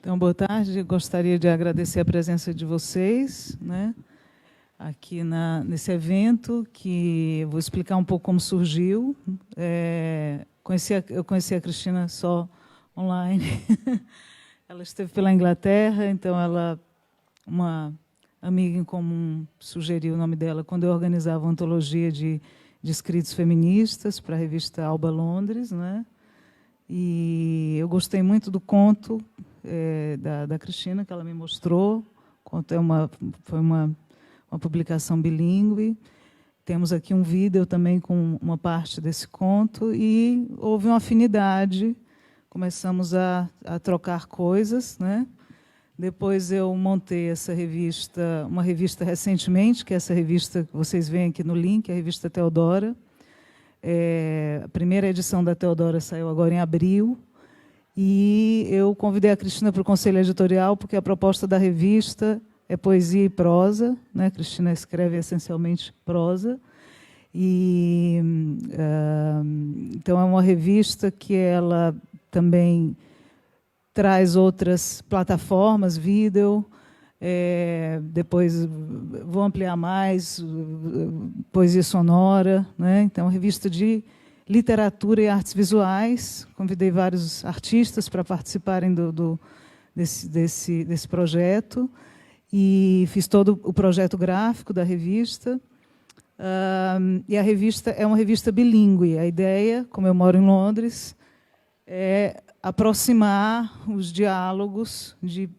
Então, boa tarde. Gostaria de agradecer a presença de vocês, né, aqui nesse evento, que eu vou explicar um pouco como surgiu. Eu conheci a Cristina só online. Ela esteve pela Inglaterra, então uma amiga em comum sugeriu o nome dela quando eu organizava uma antologia de escritos feministas para a revista Alba Londres, né? E eu gostei muito do conto da Cristina, que ela me mostrou. O conto foi uma publicação bilíngue. Temos aqui um vídeo também com uma parte desse conto, e houve uma afinidade, começamos a trocar coisas, né? Depois eu montei uma revista recentemente, que é essa revista que vocês veem aqui no link, a revista Teodora. A primeira edição da Teodora saiu agora em abril, e eu convidei a Cristina para o conselho editorial, porque a proposta da revista é poesia e prosa, né? A Cristina escreve essencialmente prosa, e então é uma revista que ela também traz outras plataformas, vídeo, depois vou ampliar mais, poesia sonora, né? Então, revista de literatura e artes visuais. Convidei vários artistas para participarem desse projeto, e fiz todo o projeto gráfico da revista. E a revista é uma revista bilíngue. A ideia, como eu moro em Londres, é aproximar os diálogos de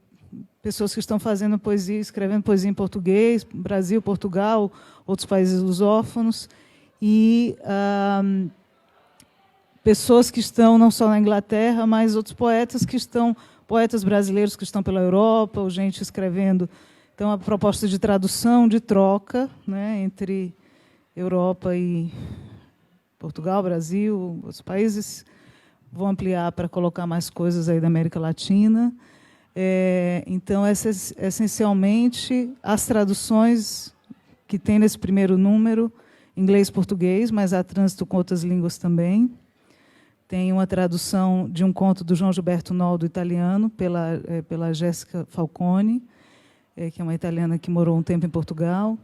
pessoas que estão fazendo poesia, escrevendo poesia em português, Brasil, Portugal, outros países lusófonos, e pessoas que estão não só na Inglaterra, mas outros poetas brasileiros que estão pela Europa, ou gente escrevendo. Então, a proposta de tradução, de troca, né, entre Europa e Portugal, Brasil, outros países. Vou ampliar para colocar mais coisas aí da América Latina. Então, essencialmente, as traduções que tem nesse primeiro número, inglês e português, mas há trânsito com outras línguas também. Tem uma tradução de um conto do João Gilberto Noldo, italiano, pela Jéssica Falcone, que é uma italiana que morou um tempo em Portugal.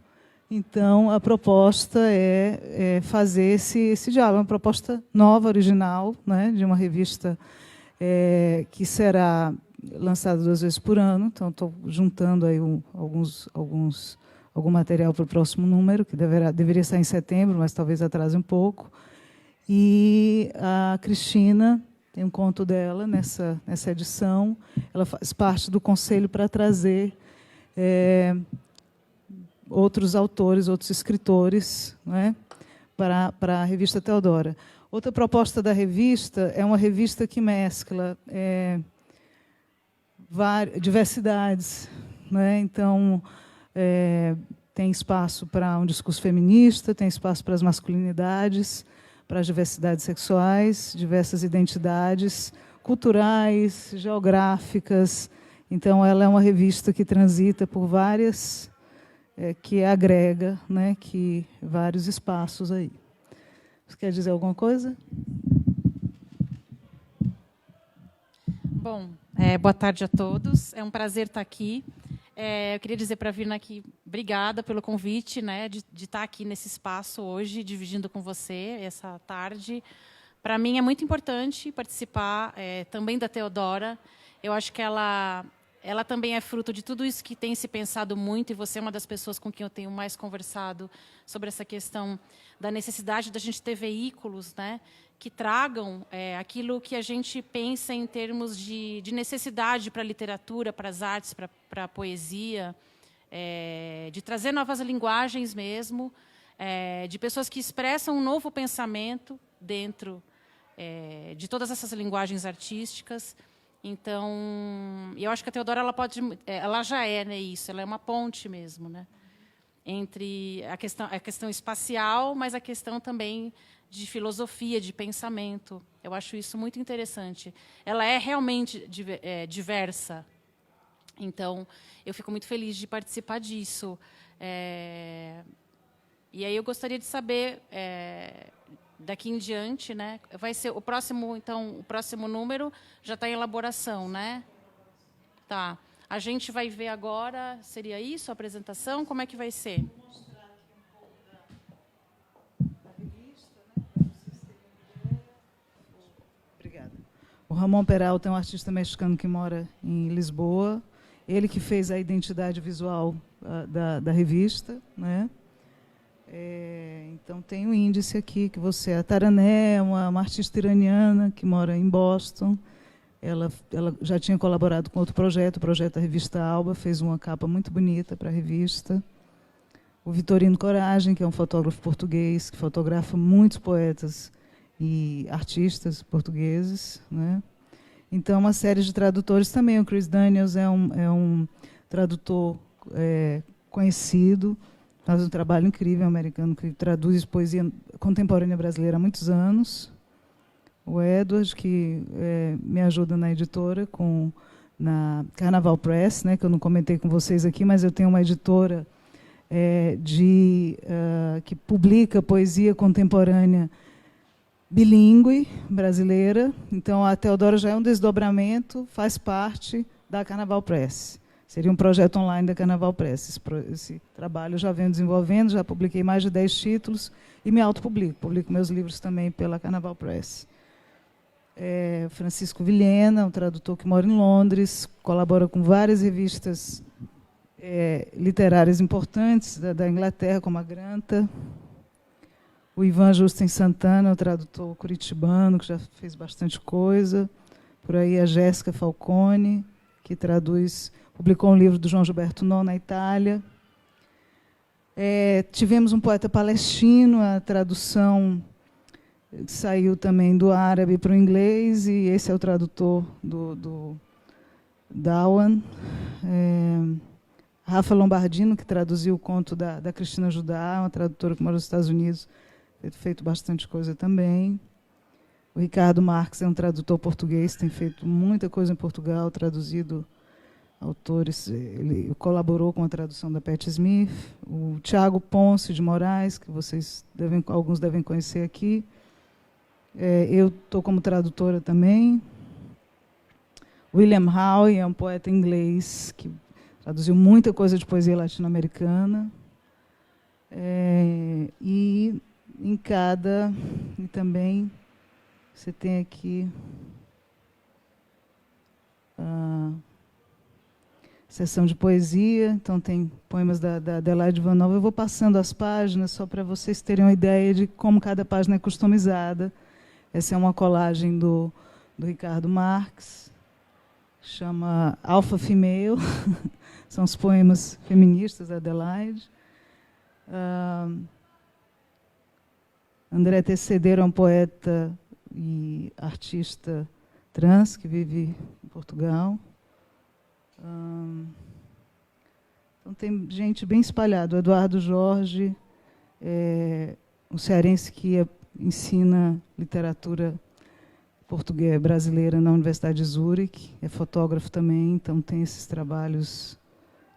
Então, a proposta é fazer esse diálogo, uma proposta nova, original, né, de uma revista que será lançada 2 vezes por ano. Então, estou juntando aí algum material para o próximo número, que deveria sair em setembro, mas talvez atrase um pouco. E a Cristina tem um conto dela nessa edição. Ela faz parte do conselho para trazer outros autores, outros escritores, né, para a revista Teodora. Outra proposta da revista é uma revista que mescla diversidades, né? Então, tem espaço para um discurso feminista, tem espaço para as masculinidades, para as diversidades sexuais, diversas identidades culturais, geográficas. Então, ela é uma revista que transita por várias, que agrega, né, que vários espaços aí. Você quer dizer alguma coisa? Bom, boa tarde a todos. É um prazer estar aqui. Eu queria dizer para a Virna aqui, obrigada pelo convite, né, de estar aqui nesse espaço hoje, dividindo com você essa tarde. Para mim é muito importante participar também da Teodora. Eu acho que ela também é fruto de tudo isso que tem se pensado muito, e você é uma das pessoas com quem eu tenho mais conversado sobre essa questão da necessidade da gente ter veículos, né, que tragam aquilo que a gente pensa em termos de necessidade para a literatura, para as artes, para a poesia, de trazer novas linguagens mesmo, de pessoas que expressam um novo pensamento dentro de todas essas linguagens artísticas. Então, eu acho que a Teodora ela já é, né, isso, ela é uma ponte mesmo, né, entre a questão espacial, mas a questão também de filosofia, de pensamento. Eu acho isso muito interessante. Ela é realmente diversa. Então, eu fico muito feliz de participar disso. E aí eu gostaria de saber, daqui em diante, né, vai ser o próximo, então, o próximo número já está em elaboração, né? Tá. A gente vai ver agora, seria isso a apresentação? Como é que vai ser? Obrigada. O Ramon Peralta é um artista mexicano que mora em Lisboa. Ele que fez a identidade visual da revista, né? Então, tem um índice aqui que você é a Tarané, uma artista iraniana que mora em Boston. Ela já tinha colaborado com outro projeto, o projeto da revista Alba, fez uma capa muito bonita para a revista. O Vitorino Coragem, que é um fotógrafo português, que fotografa muitos poetas e artistas portugueses, né? Então, uma série de tradutores também. O Chris Daniels é um tradutor conhecido, faz um trabalho incrível, americano, que traduz poesia contemporânea brasileira há muitos anos. O Edward, que me ajuda na editora, na Carnaval Press, né, que eu não comentei com vocês aqui, mas eu tenho uma editora que publica poesia contemporânea bilíngue brasileira. Então, a Teodora já é um desdobramento, faz parte da Carnaval Press. Seria um projeto online da Carnaval Press. Esse trabalho eu já venho desenvolvendo, já publiquei mais de 10 títulos e me autopublico. Publico meus livros também pela Carnaval Press. Francisco Vilhena, um tradutor que mora em Londres, colabora com várias revistas literárias importantes da Inglaterra, como a Granta. O Ivan Justin Santana, um tradutor curitibano, que já fez bastante coisa. Por aí a Jéssica Falcone, que publicou um livro do João Gilberto Nó, na Itália. Tivemos um poeta palestino, a tradução saiu também do árabe para o inglês, e esse é o tradutor do Dawan. Rafa Lombardino, que traduziu o conto da Cristina Judá, uma tradutora que mora nos Estados Unidos, tem feito bastante coisa também. O Ricardo Marques é um tradutor português, tem feito muita coisa em Portugal, traduzido autores. Ele colaborou com a tradução da Patti Smith. O Tiago Ponce de Moraes, que alguns devem conhecer aqui. Eu estou como tradutora também. William Howe é um poeta inglês que traduziu muita coisa de poesia latino-americana. E também você tem aqui a seção de poesia. Então, tem poemas da Adelaide Van Nova. Eu vou passando as páginas só para vocês terem uma ideia de como cada página é customizada. Essa é uma colagem do Ricardo Marques, chama Alpha Female. São os poemas feministas da Adelaide. André Tecedeiro é um poeta e artista trans que vive em Portugal. Então, tem gente bem espalhada. O Eduardo Jorge, um cearense que ensina literatura portuguesa brasileira na Universidade de Zurique, é fotógrafo também, então tem esses trabalhos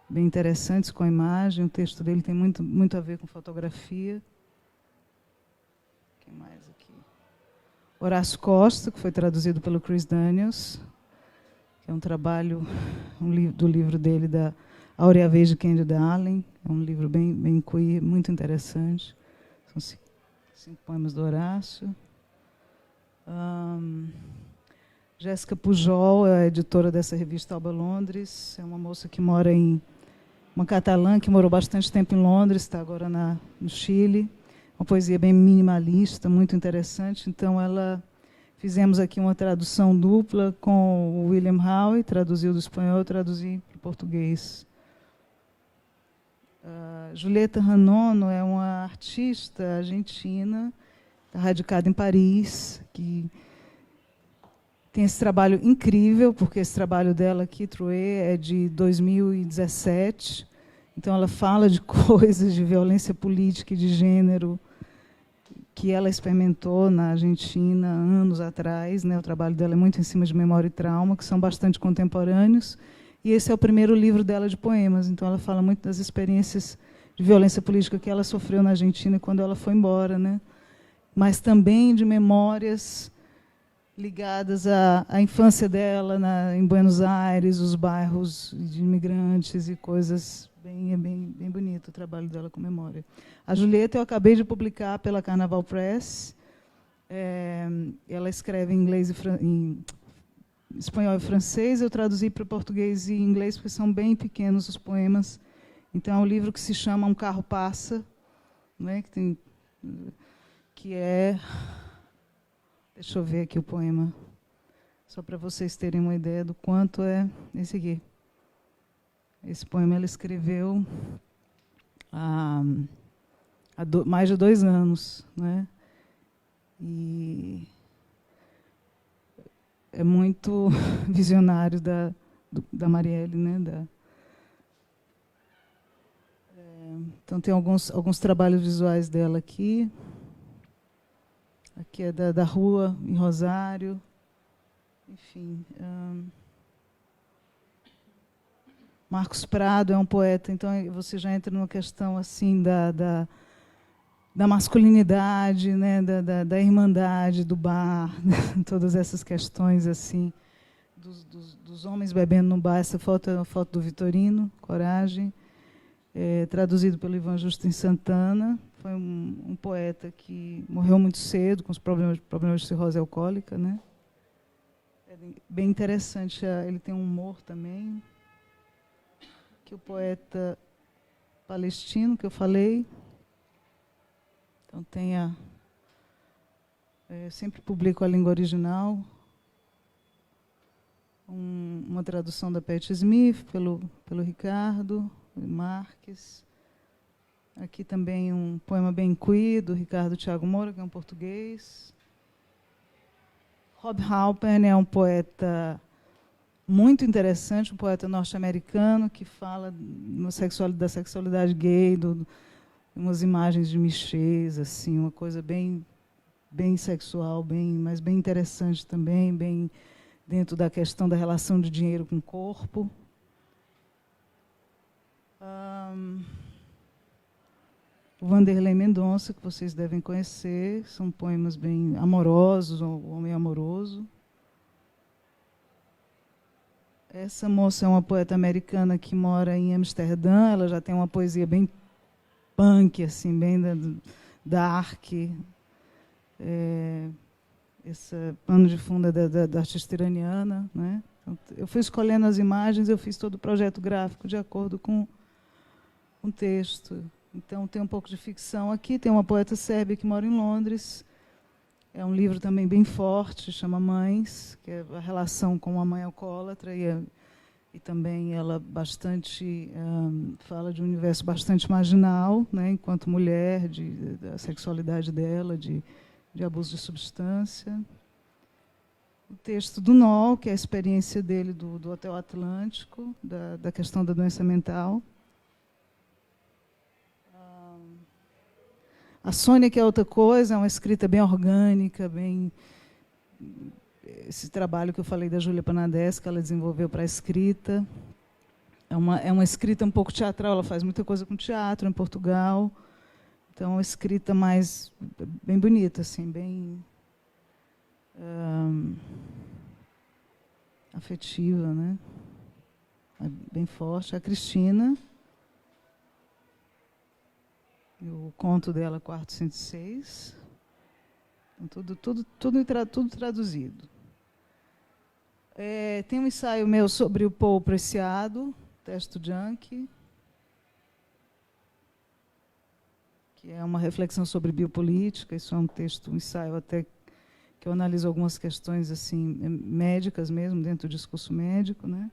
bem interessantes com a imagem. O texto dele tem muito a ver com fotografia. Quem mais aqui? Horácio Costa, que foi traduzido pelo Chris Daniels, que é um trabalho do livro dele, da Áurea Vez de Candy Darling. É um livro bem queer, muito interessante. São 5 poemas do Horácio. Jéssica Pujol é a editora dessa revista Alba Londres. É uma moça que mora uma catalã que morou bastante tempo em Londres, está agora no Chile. Uma poesia bem minimalista, muito interessante. Então, fizemos aqui uma tradução dupla com o William Howe, traduziu do espanhol, eu traduzi para o português. Julieta Ranono é uma artista argentina, radicada em Paris, que tem esse trabalho incrível, porque esse trabalho dela aqui, Truê, é de 2017. Então, ela fala de coisas de violência política e de gênero que ela experimentou na Argentina anos atrás, né? O trabalho dela é muito em cima de memória e trauma, que são bastante contemporâneos. E esse é o primeiro livro dela de poemas. Então, ela fala muito das experiências de violência política que ela sofreu na Argentina quando ela foi embora, né? Mas também de memórias ligadas à infância dela em Buenos Aires, os bairros de imigrantes e coisas bem bonito o trabalho dela com memória. A Julieta eu acabei de publicar pela Carnaval Press. Ela escreve em inglês em espanhol e francês. Eu traduzi para português e inglês porque são bem pequenos os poemas. Então é um livro que se chama Um Carro Passa, né, que é... Deixa eu ver aqui o poema, só para vocês terem uma ideia do quanto é esse aqui. Esse poema ela escreveu há mais de 2 anos, né? E é muito visionário da Marielle, né? Então tem alguns trabalhos visuais dela aqui. Aqui é da rua, em Rosário. Enfim. Marcos Prado é um poeta, então você já entra numa questão assim da masculinidade, né, da irmandade, do bar, todas essas questões assim, dos homens bebendo no bar. Essa foto é uma foto do Vitorino, Coragem, traduzido pelo Ivan Justo em Santana. Foi um poeta que morreu muito cedo, com os problemas de cirrose alcoólica, né? É bem interessante, ele tem um humor também. Que o poeta palestino, que eu falei. Então, sempre publico a língua original. Uma tradução da Patti Smith, pelo Ricardo Marques. Aqui também um poema bem queer, do Ricardo Thiago Moura, que é um português. Rob Halpern é um poeta muito interessante, um poeta norte-americano que fala da sexualidade gay, umas imagens de michês, assim, uma coisa bem sexual, mas bem interessante também, bem dentro da questão da relação de dinheiro com o corpo. O Vanderlei Mendonça, que vocês devem conhecer, são poemas bem amorosos, o homem amoroso. Essa moça é uma poeta americana que mora em Amsterdã. Ela já tem uma poesia bem punk, assim, bem dark. Esse pano de fundo da artista iraniana, né? Então, eu fui escolhendo as imagens, eu fiz todo o projeto gráfico de acordo com o texto. Então, tem um pouco de ficção aqui. Tem uma poeta sérvia que mora em Londres. É um livro também bem forte, chama Mães, que é a relação com uma mãe alcoólatra. E também ela fala de um universo bastante marginal, né, enquanto mulher, da sexualidade dela, de abuso de substância. O texto do Noel, que é a experiência dele do Hotel Atlântico, da questão da doença mental. A Sônia, que é outra coisa, é uma escrita bem orgânica, esse trabalho que eu falei da Júlia Panadès, que ela desenvolveu para a escrita. É uma escrita um pouco teatral, ela faz muita coisa com teatro em Portugal. Então, é uma escrita bem bonita, assim, bem afetiva, né? Bem forte. A Cristina... O conto dela, Quarto 106. Então, tudo traduzido. Tem um ensaio meu sobre o Paul Preciado, Texto Junk, que é uma reflexão sobre biopolítica. Isso é um ensaio até que eu analiso algumas questões assim, médicas mesmo, dentro do discurso médico, né?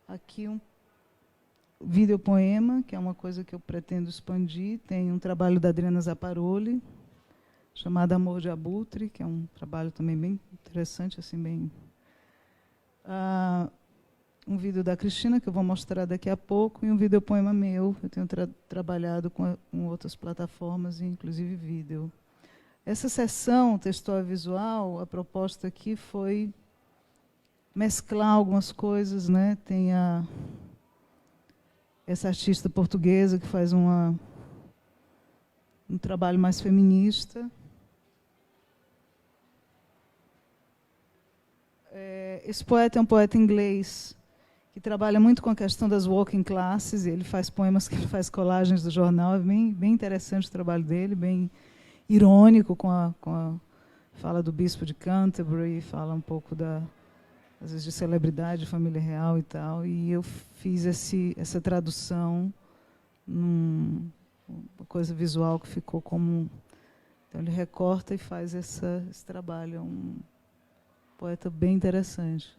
Aqui um videopoema, que é uma coisa que eu pretendo expandir. Tem um trabalho da Adriana Zaparoli, chamado Amor de Abutre, que é um trabalho também bem interessante, assim, bem... um vídeo da Cristina, que eu vou mostrar daqui a pouco, e um videopoema meu. Eu tenho trabalhado com outras plataformas, inclusive vídeo. Essa sessão textual e visual, a proposta aqui foi mesclar algumas coisas, né? Tem essa artista portuguesa que faz uma um trabalho mais feminista. Esse poeta é um poeta inglês que trabalha muito com a questão das working classes. Ele faz poemas, que ele faz colagens do jornal. É bem interessante o trabalho dele, bem irônico com a fala do bispo de Canterbury, fala um pouco às vezes de celebridade, de família real e tal. E eu fiz essa tradução uma coisa visual que ficou como... Então ele recorta e faz esse trabalho. É um poeta bem interessante.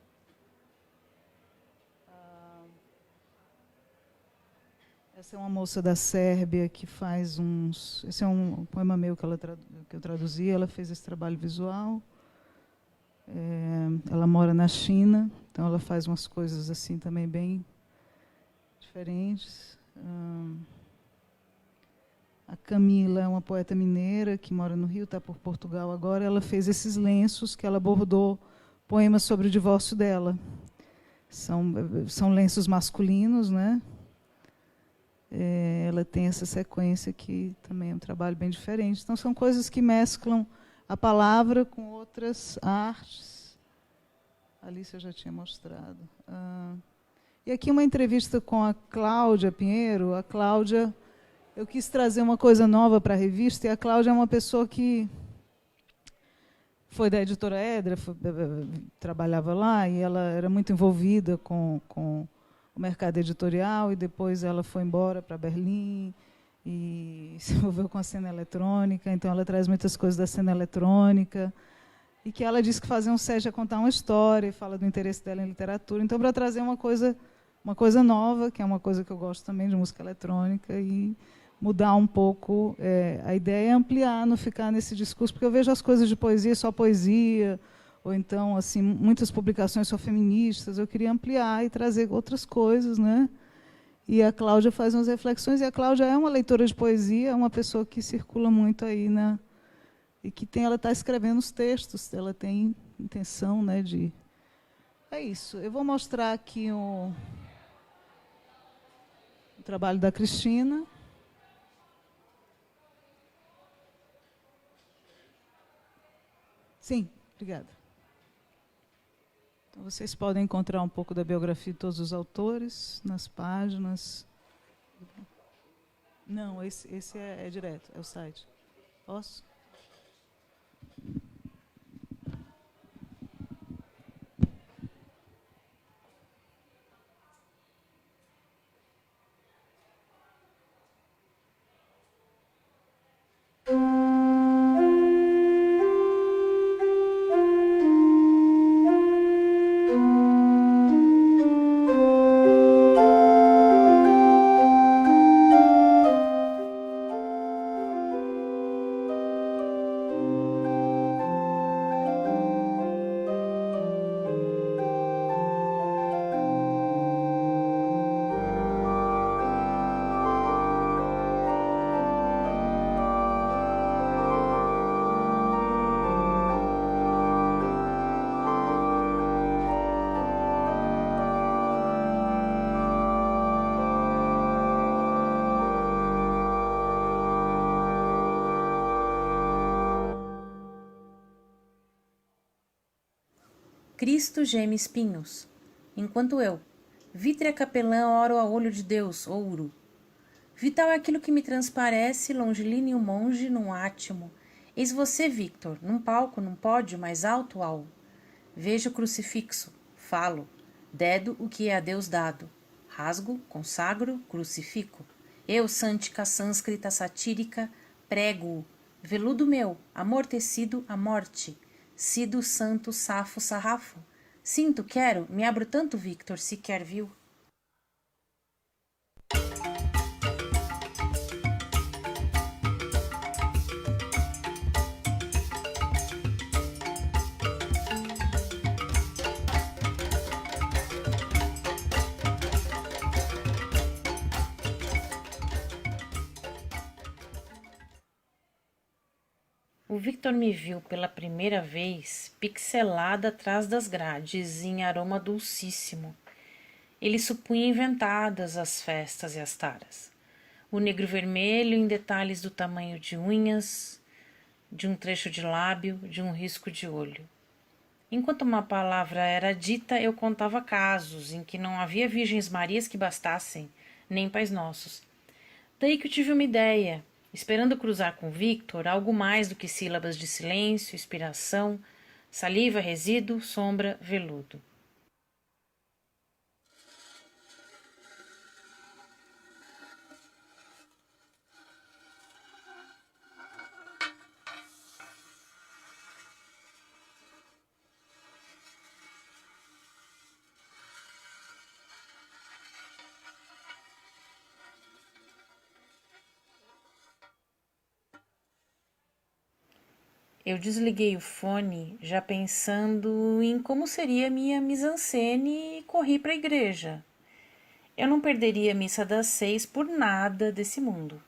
Essa é uma moça da Sérvia que faz uns... Esse é um poema meu que eu traduzi. Ela fez esse trabalho visual. Ela mora na China, então ela faz umas coisas assim também bem diferentes. A Camila é uma poeta mineira que mora no Rio, está por Portugal agora. Ela fez esses lenços que ela bordou poemas sobre o divórcio dela. São lenços masculinos, né? Ela tem essa sequência que também é um trabalho bem diferente. Então, são coisas que mesclam a palavra com outras artes. A Alice eu já tinha mostrado. E aqui uma entrevista com a Cláudia Pinheiro. A Cláudia, eu quis trazer uma coisa nova para a revista, e a Cláudia é uma pessoa que foi da editora Edra, trabalhava lá, e ela era muito envolvida com o mercado editorial, e depois ela foi embora para Berlim e se envolveu com a cena eletrônica. Então ela traz muitas coisas da cena eletrônica, e que ela disse que fazer um SEG é contar uma história, e fala do interesse dela em literatura. Então, para trazer uma coisa nova, que é uma coisa que eu gosto também de música eletrônica, e mudar um pouco a ideia, é ampliar, não ficar nesse discurso, porque eu vejo as coisas de poesia, só poesia, ou então assim, muitas publicações só feministas. Eu queria ampliar e trazer outras coisas, né? E a Cláudia faz umas reflexões, e a Cláudia é uma leitora de poesia, é uma pessoa que circula muito aí, né? E que ela está escrevendo os textos, ela tem intenção, né, de... É isso. Eu vou mostrar aqui o trabalho da Cristina. Sim, obrigada. Então, vocês podem encontrar um pouco da biografia de todos os autores nas páginas. Não, esse é direto, é o site. Posso? Cristo geme espinhos, enquanto eu, vítrea capelã, oro a olho de Deus, ouro. Vital é aquilo que me transparece, longilíneo monge num átimo. Eis você, Victor, num palco, num pódio mais alto ao. Vejo o crucifixo, falo, dedo o que é a Deus dado. Rasgo, consagro, crucifico. Eu, sântica sânscrita satírica, prego-o. Veludo meu, amortecido a morte. Sido santo safo sarrafo. Sinto, quero, me abro tanto, Victor, se quer viu. O Victor me viu pela primeira vez pixelada atrás das grades em aroma dulcíssimo. Ele supunha inventadas as festas e as taras. o negro vermelho em detalhes do tamanho de unhas, de um trecho de lábio, de um risco de olho. Enquanto uma palavra era dita, eu contava casos em que não havia Virgens Marias que bastassem, nem Pais Nossos. Daí que eu tive uma ideia, esperando cruzar com Victor algo mais do que sílabas de silêncio, inspiração, saliva, resíduo, sombra, veludo. Eu desliguei o fone, já pensando em como seria minha mise-en-scène, e corri para a igreja. Eu não perderia a missa das 6 por nada desse mundo.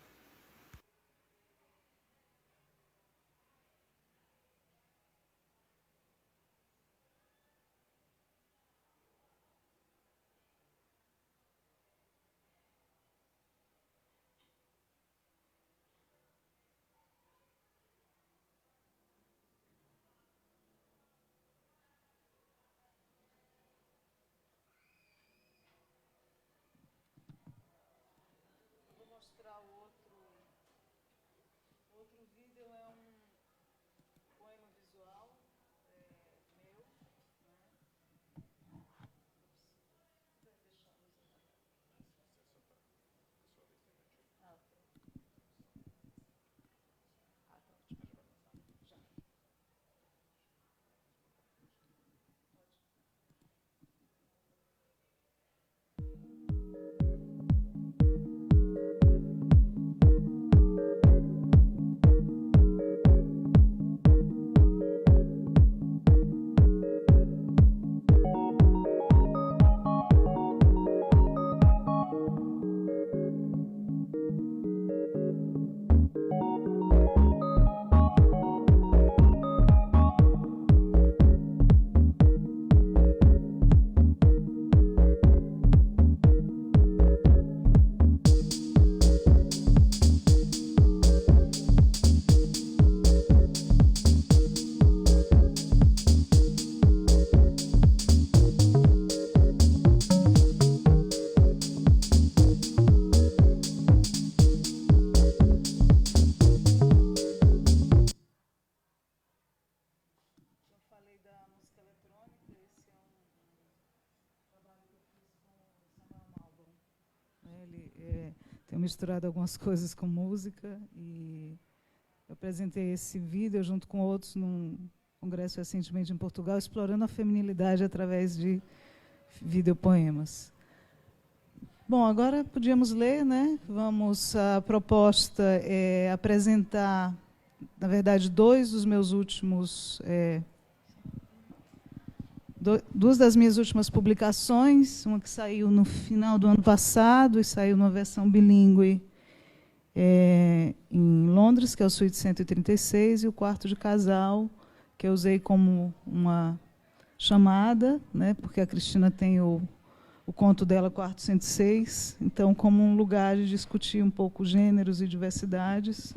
Tenho misturado algumas coisas com música e eu apresentei esse vídeo junto com outros num congresso recentemente em Portugal, explorando a feminilidade através de videopoemas. Bom, agora podíamos ler, né? A proposta é apresentar, na verdade, duas das minhas últimas publicações, uma que saiu no final do ano passado e saiu numa versão bilíngue em Londres, que é o Suíte 136, e o Quarto de Casal, que eu usei como uma chamada, né, porque a Cristina tem o conto dela, Quarto 106, então como um lugar de discutir um pouco gêneros e diversidades.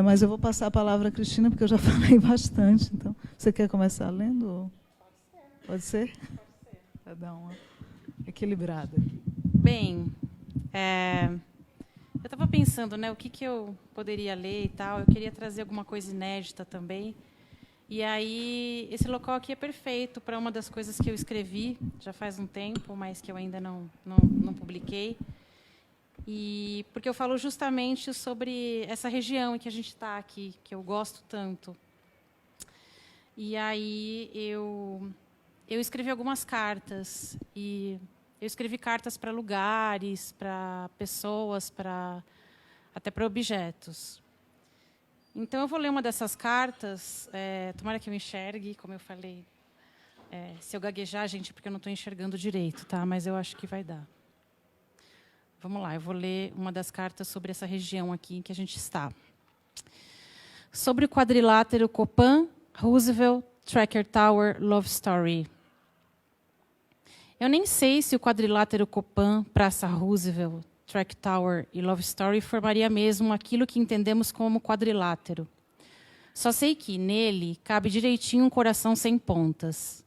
Mas eu vou passar a palavra à Cristina, porque eu já falei bastante. Então, você quer começar lendo? Pode ser? Para dar uma equilibrada aqui. Bem, eu estava pensando, né, o que eu poderia ler e tal. Eu queria trazer alguma coisa inédita também. E aí, esse local aqui é perfeito para uma das coisas que eu escrevi, já faz um tempo, mas que eu ainda não publiquei. E porque eu falo justamente sobre essa região em que a gente está aqui, que eu gosto tanto. E aí eu escrevi algumas cartas, e eu escrevi cartas para lugares, para pessoas, até para objetos. Então, eu vou ler uma dessas cartas, tomara que eu enxergue, como eu falei. Se eu gaguejar, gente, porque eu não estou enxergando direito, tá? Mas eu acho que vai dar. Vamos lá, eu vou ler uma das cartas sobre essa região aqui em que a gente está. Sobre o quadrilátero Copan, Roosevelt, Tracker Tower, Love Story. Eu nem sei se o quadrilátero Copan, Praça Roosevelt, Track Tower e Love Story formaria mesmo aquilo que entendemos como quadrilátero. Só sei que, nele, cabe direitinho um coração sem pontas.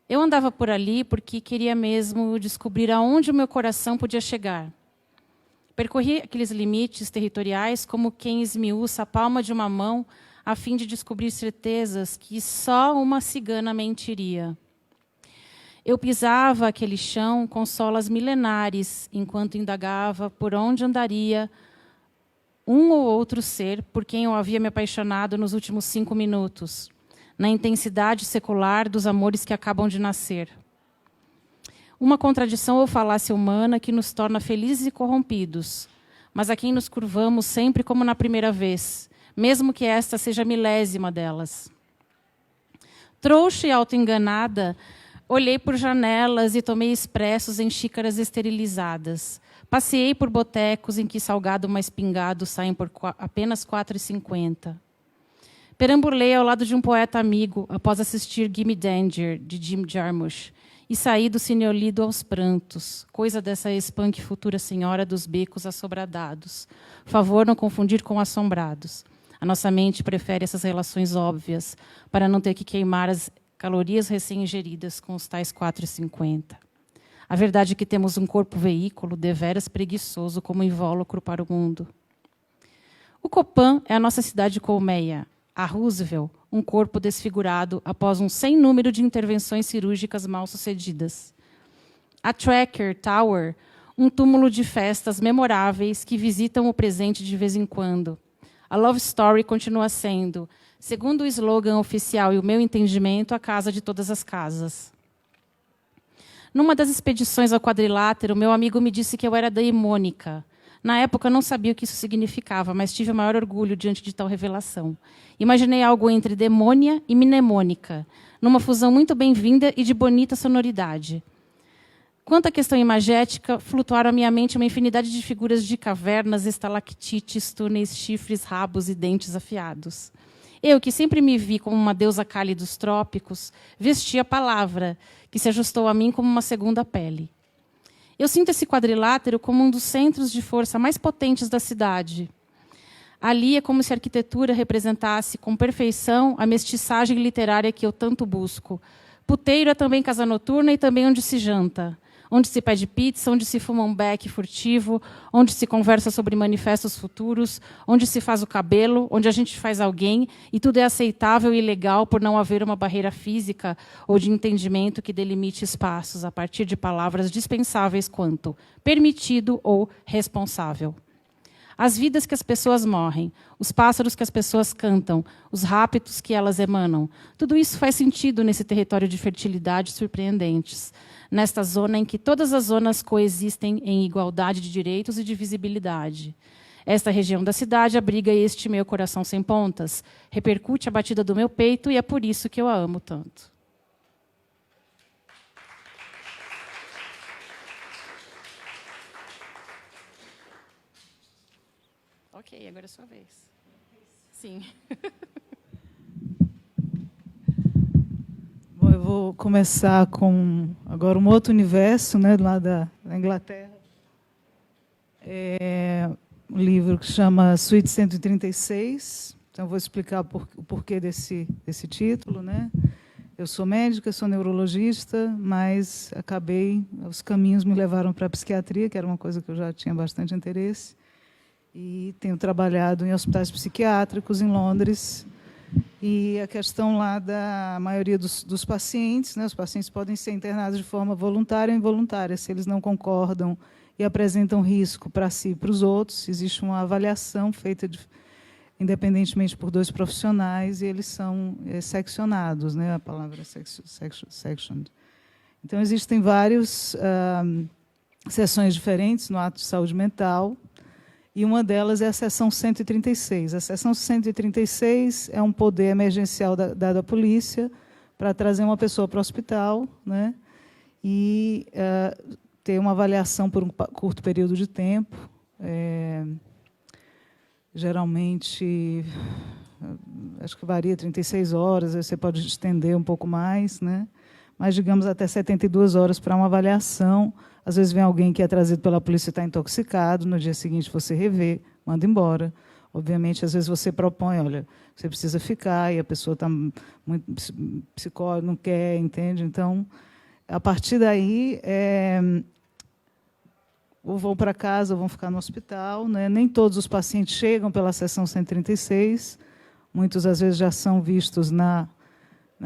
Eu andava por ali porque queria mesmo descobrir aonde o meu coração podia chegar. Percorri aqueles limites territoriais como quem esmiuça a palma de uma mão a fim de descobrir certezas que só uma cigana mentiria. Eu pisava aquele chão com solas milenares, enquanto indagava por onde andaria um ou outro ser por quem eu havia me apaixonado nos últimos 5 minutos, na intensidade secular dos amores que acabam de nascer. Uma contradição ou falácia humana que nos torna felizes e corrompidos, mas a quem nos curvamos sempre como na primeira vez, mesmo que esta seja a milésima delas. Trouxa e autoenganada, olhei por janelas e tomei expressos em xícaras esterilizadas. Passeei por botecos em que salgado mais pingado saem por apenas R$ 4,50. Perambulei ao lado de um poeta amigo após assistir Gimme Danger, de Jim Jarmusch, e saí do cineolido aos prantos, coisa dessa ex-punk futura senhora dos becos assobradados. Favor não confundir com assombrados. A nossa mente prefere essas relações óbvias, para não ter que queimar as calorias recém-ingeridas com os tais 4,50. A verdade é que temos um corpo-veículo deveras preguiçoso como invólucro para o mundo. O Copan é a nossa cidade colmeia. A Roosevelt, um corpo desfigurado após um sem número de intervenções cirúrgicas mal-sucedidas. A Tracker Tower, um túmulo de festas memoráveis que visitam o presente de vez em quando. A Love Story continua sendo, segundo o slogan oficial e o meu entendimento, a casa de todas as casas. Numa das expedições ao quadrilátero, meu amigo me disse que eu era daimônica. Na época, eu não sabia o que isso significava, mas tive o maior orgulho diante de tal revelação. Imaginei algo entre demônia e mnemônica, numa fusão muito bem-vinda e de bonita sonoridade. Quanto à questão imagética, flutuaram à minha mente uma infinidade de figuras de cavernas, estalactites, túneis, chifres, rabos e dentes afiados. Eu, que sempre me vi como uma deusa Kali dos trópicos, vesti a palavra, que se ajustou a mim como uma segunda pele. Eu sinto esse quadrilátero como um dos centros de força mais potentes da cidade. Ali é como se a arquitetura representasse com perfeição a mestiçagem literária que eu tanto busco. Puteiro é também casa noturna e também onde se janta. Onde se pede pizza, onde se fuma um beck furtivo, onde se conversa sobre manifestos futuros, onde se faz o cabelo, onde a gente faz alguém, e tudo é aceitável e legal por não haver uma barreira física ou de entendimento que delimite espaços a partir de palavras dispensáveis quanto permitido ou responsável. As vidas que as pessoas morrem, os pássaros que as pessoas cantam, os rápidos que elas emanam, tudo isso faz sentido nesse território de fertilidade surpreendentes, nesta zona em que todas as zonas coexistem em igualdade de direitos e de visibilidade. Esta região da cidade abriga este meu coração sem pontas, repercute a batida do meu peito e é por isso que eu a amo tanto. Ok, agora é a sua vez. Sim. Bom, eu vou começar com agora um outro universo, né, lá da Inglaterra. É um livro que chama Suíte 136. Então, eu vou explicar o porquê desse título, né? Eu sou médica, sou neurologista, mas os caminhos me levaram para a psiquiatria, que era uma coisa que eu já tinha bastante interesse. E tenho trabalhado em hospitais psiquiátricos em Londres. E a questão lá da maioria dos pacientes, né, os pacientes podem ser internados de forma voluntária ou involuntária. Se eles não concordam e apresentam risco para si e para os outros, existe uma avaliação feita independentemente por 2 profissionais e eles são seccionados, né, a palavra sectioned. Então, existem várias sessões diferentes no ato de saúde mental, e uma delas é a seção 136. A seção 136 é um poder emergencial dado à polícia para trazer uma pessoa para o hospital, né, e ter uma avaliação por um curto período de tempo. Geralmente, acho que varia 36 horas, você pode estender um pouco mais, né, mas, digamos, até 72 horas para uma avaliação. Às vezes vem alguém que é trazido pela polícia e está intoxicado, no dia seguinte você revê, manda embora. Obviamente, às vezes você propõe, olha, você precisa ficar, e a pessoa está muito psicótica, não quer, entende? Então, a partir daí, ou vão para casa ou vão ficar no hospital, né? Nem todos os pacientes chegam pela seção 136, muitos, às vezes, já são vistos na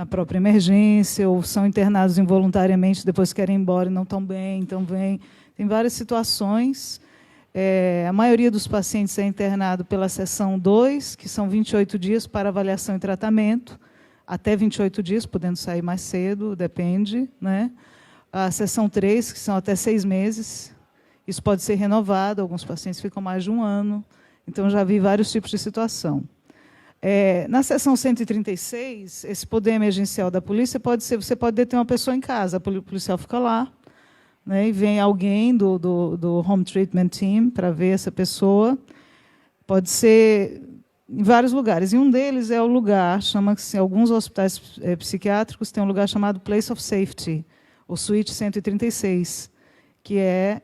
própria emergência, ou são internados involuntariamente, depois querem ir embora e não estão bem, então vem. Tem várias situações. A maioria dos pacientes é internado pela seção 2, que são 28 dias para avaliação e tratamento, até 28 dias, podendo sair mais cedo, depende, né? A seção 3, que são até 6 meses, isso pode ser renovado, alguns pacientes ficam mais de 1 ano, então já vi vários tipos de situação. Na seção 136, esse poder emergencial da polícia pode ser, você pode deter uma pessoa em casa, o policial fica lá, né, e vem alguém do Home Treatment Team para ver essa pessoa. Pode ser em vários lugares. E um deles é o lugar, chama-se, alguns hospitais psiquiátricos têm um lugar chamado Place of Safety, o Suíte 136, que é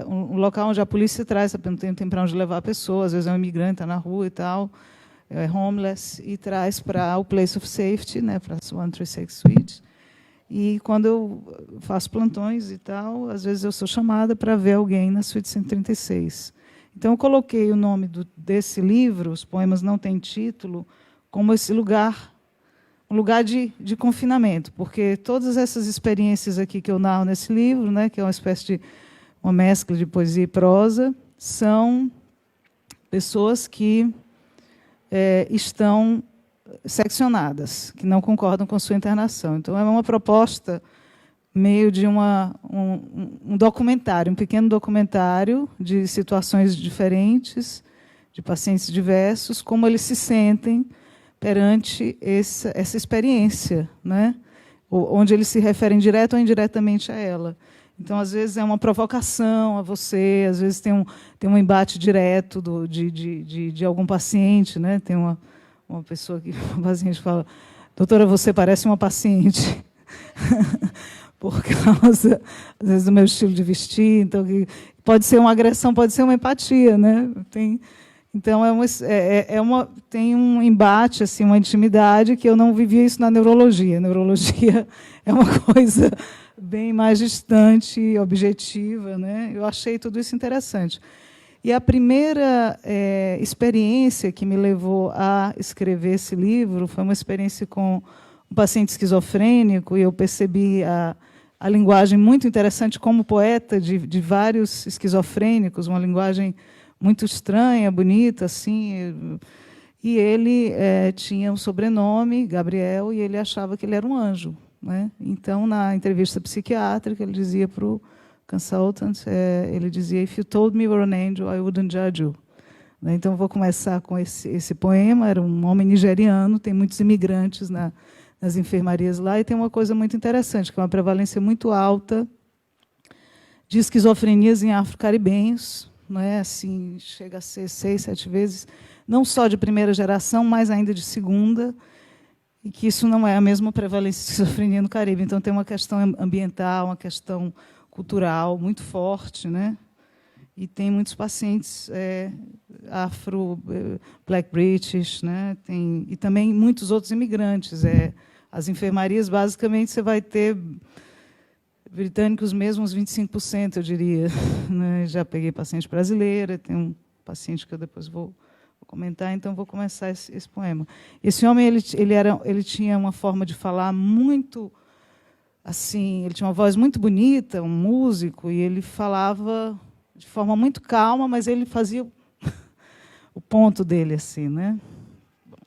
um local onde a polícia traz, não tem para onde levar a pessoa, às vezes é um imigrante, está na rua e tal, é homeless, e traz para o Place of Safety, né, para a 136 Suite. E quando eu faço plantões e tal, às vezes eu sou chamada para ver alguém na Suíte 136. Então, eu coloquei o nome desse livro, Os Poemas Não Têm Título, como esse lugar, um lugar de confinamento, porque todas essas experiências aqui que eu narro nesse livro, né, que é uma espécie de uma mescla de poesia e prosa, são pessoas que estão seccionadas, que não concordam com sua internação. Então, é uma proposta meio de um documentário, um pequeno documentário de situações diferentes, de pacientes diversos, como eles se sentem perante essa experiência, né? Onde eles se referem direto ou indiretamente a ela. Então, às vezes, é uma provocação a você, às vezes tem um embate direto de algum paciente, né? Tem uma pessoa que o paciente fala, doutora, você parece uma paciente. Por causa, às vezes, do meu estilo de vestir. Então, pode ser uma agressão, pode ser uma empatia, né? Então, tem um embate, assim, uma intimidade, que eu não vivia isso na neurologia. A neurologia é uma coisa bem mais distante, objetiva, né? Eu achei tudo isso interessante. E a primeira experiência que me levou a escrever esse livro foi uma experiência com um paciente esquizofrênico, e eu percebi a linguagem muito interessante como poeta de vários esquizofrênicos, uma linguagem muito estranha, bonita, assim. E ele tinha um sobrenome, Gabriel, e ele achava que ele era um anjo, né? Então, na entrevista psiquiátrica, ele dizia para o consultant, ele dizia, if you told me you were an angel, I wouldn't judge you. Então, eu vou começar com esse poema. Era um homem nigeriano, tem muitos imigrantes nas enfermarias lá, e tem uma coisa muito interessante, que é uma prevalência muito alta de esquizofrenias em afro-caribenhos, não é? Assim, chega a ser 6, 7 vezes, não só de primeira geração, mas ainda de segunda, e que isso não é a mesma prevalência de esquizofrenia no Caribe. Então, tem uma questão ambiental, uma questão cultural muito forte, né? E tem muitos pacientes afro, black British, né? E também muitos outros imigrantes. As enfermarias, basicamente, você vai ter britânicos mesmo, uns 25%, eu diria, né? Já peguei paciente brasileira, tem um paciente que eu depois vou comentar, então vou começar esse poema. Esse homem, ele tinha uma forma de falar muito assim, ele tinha uma voz muito bonita, um músico, e ele falava de forma muito calma, mas ele fazia o ponto dele assim, né? Bom,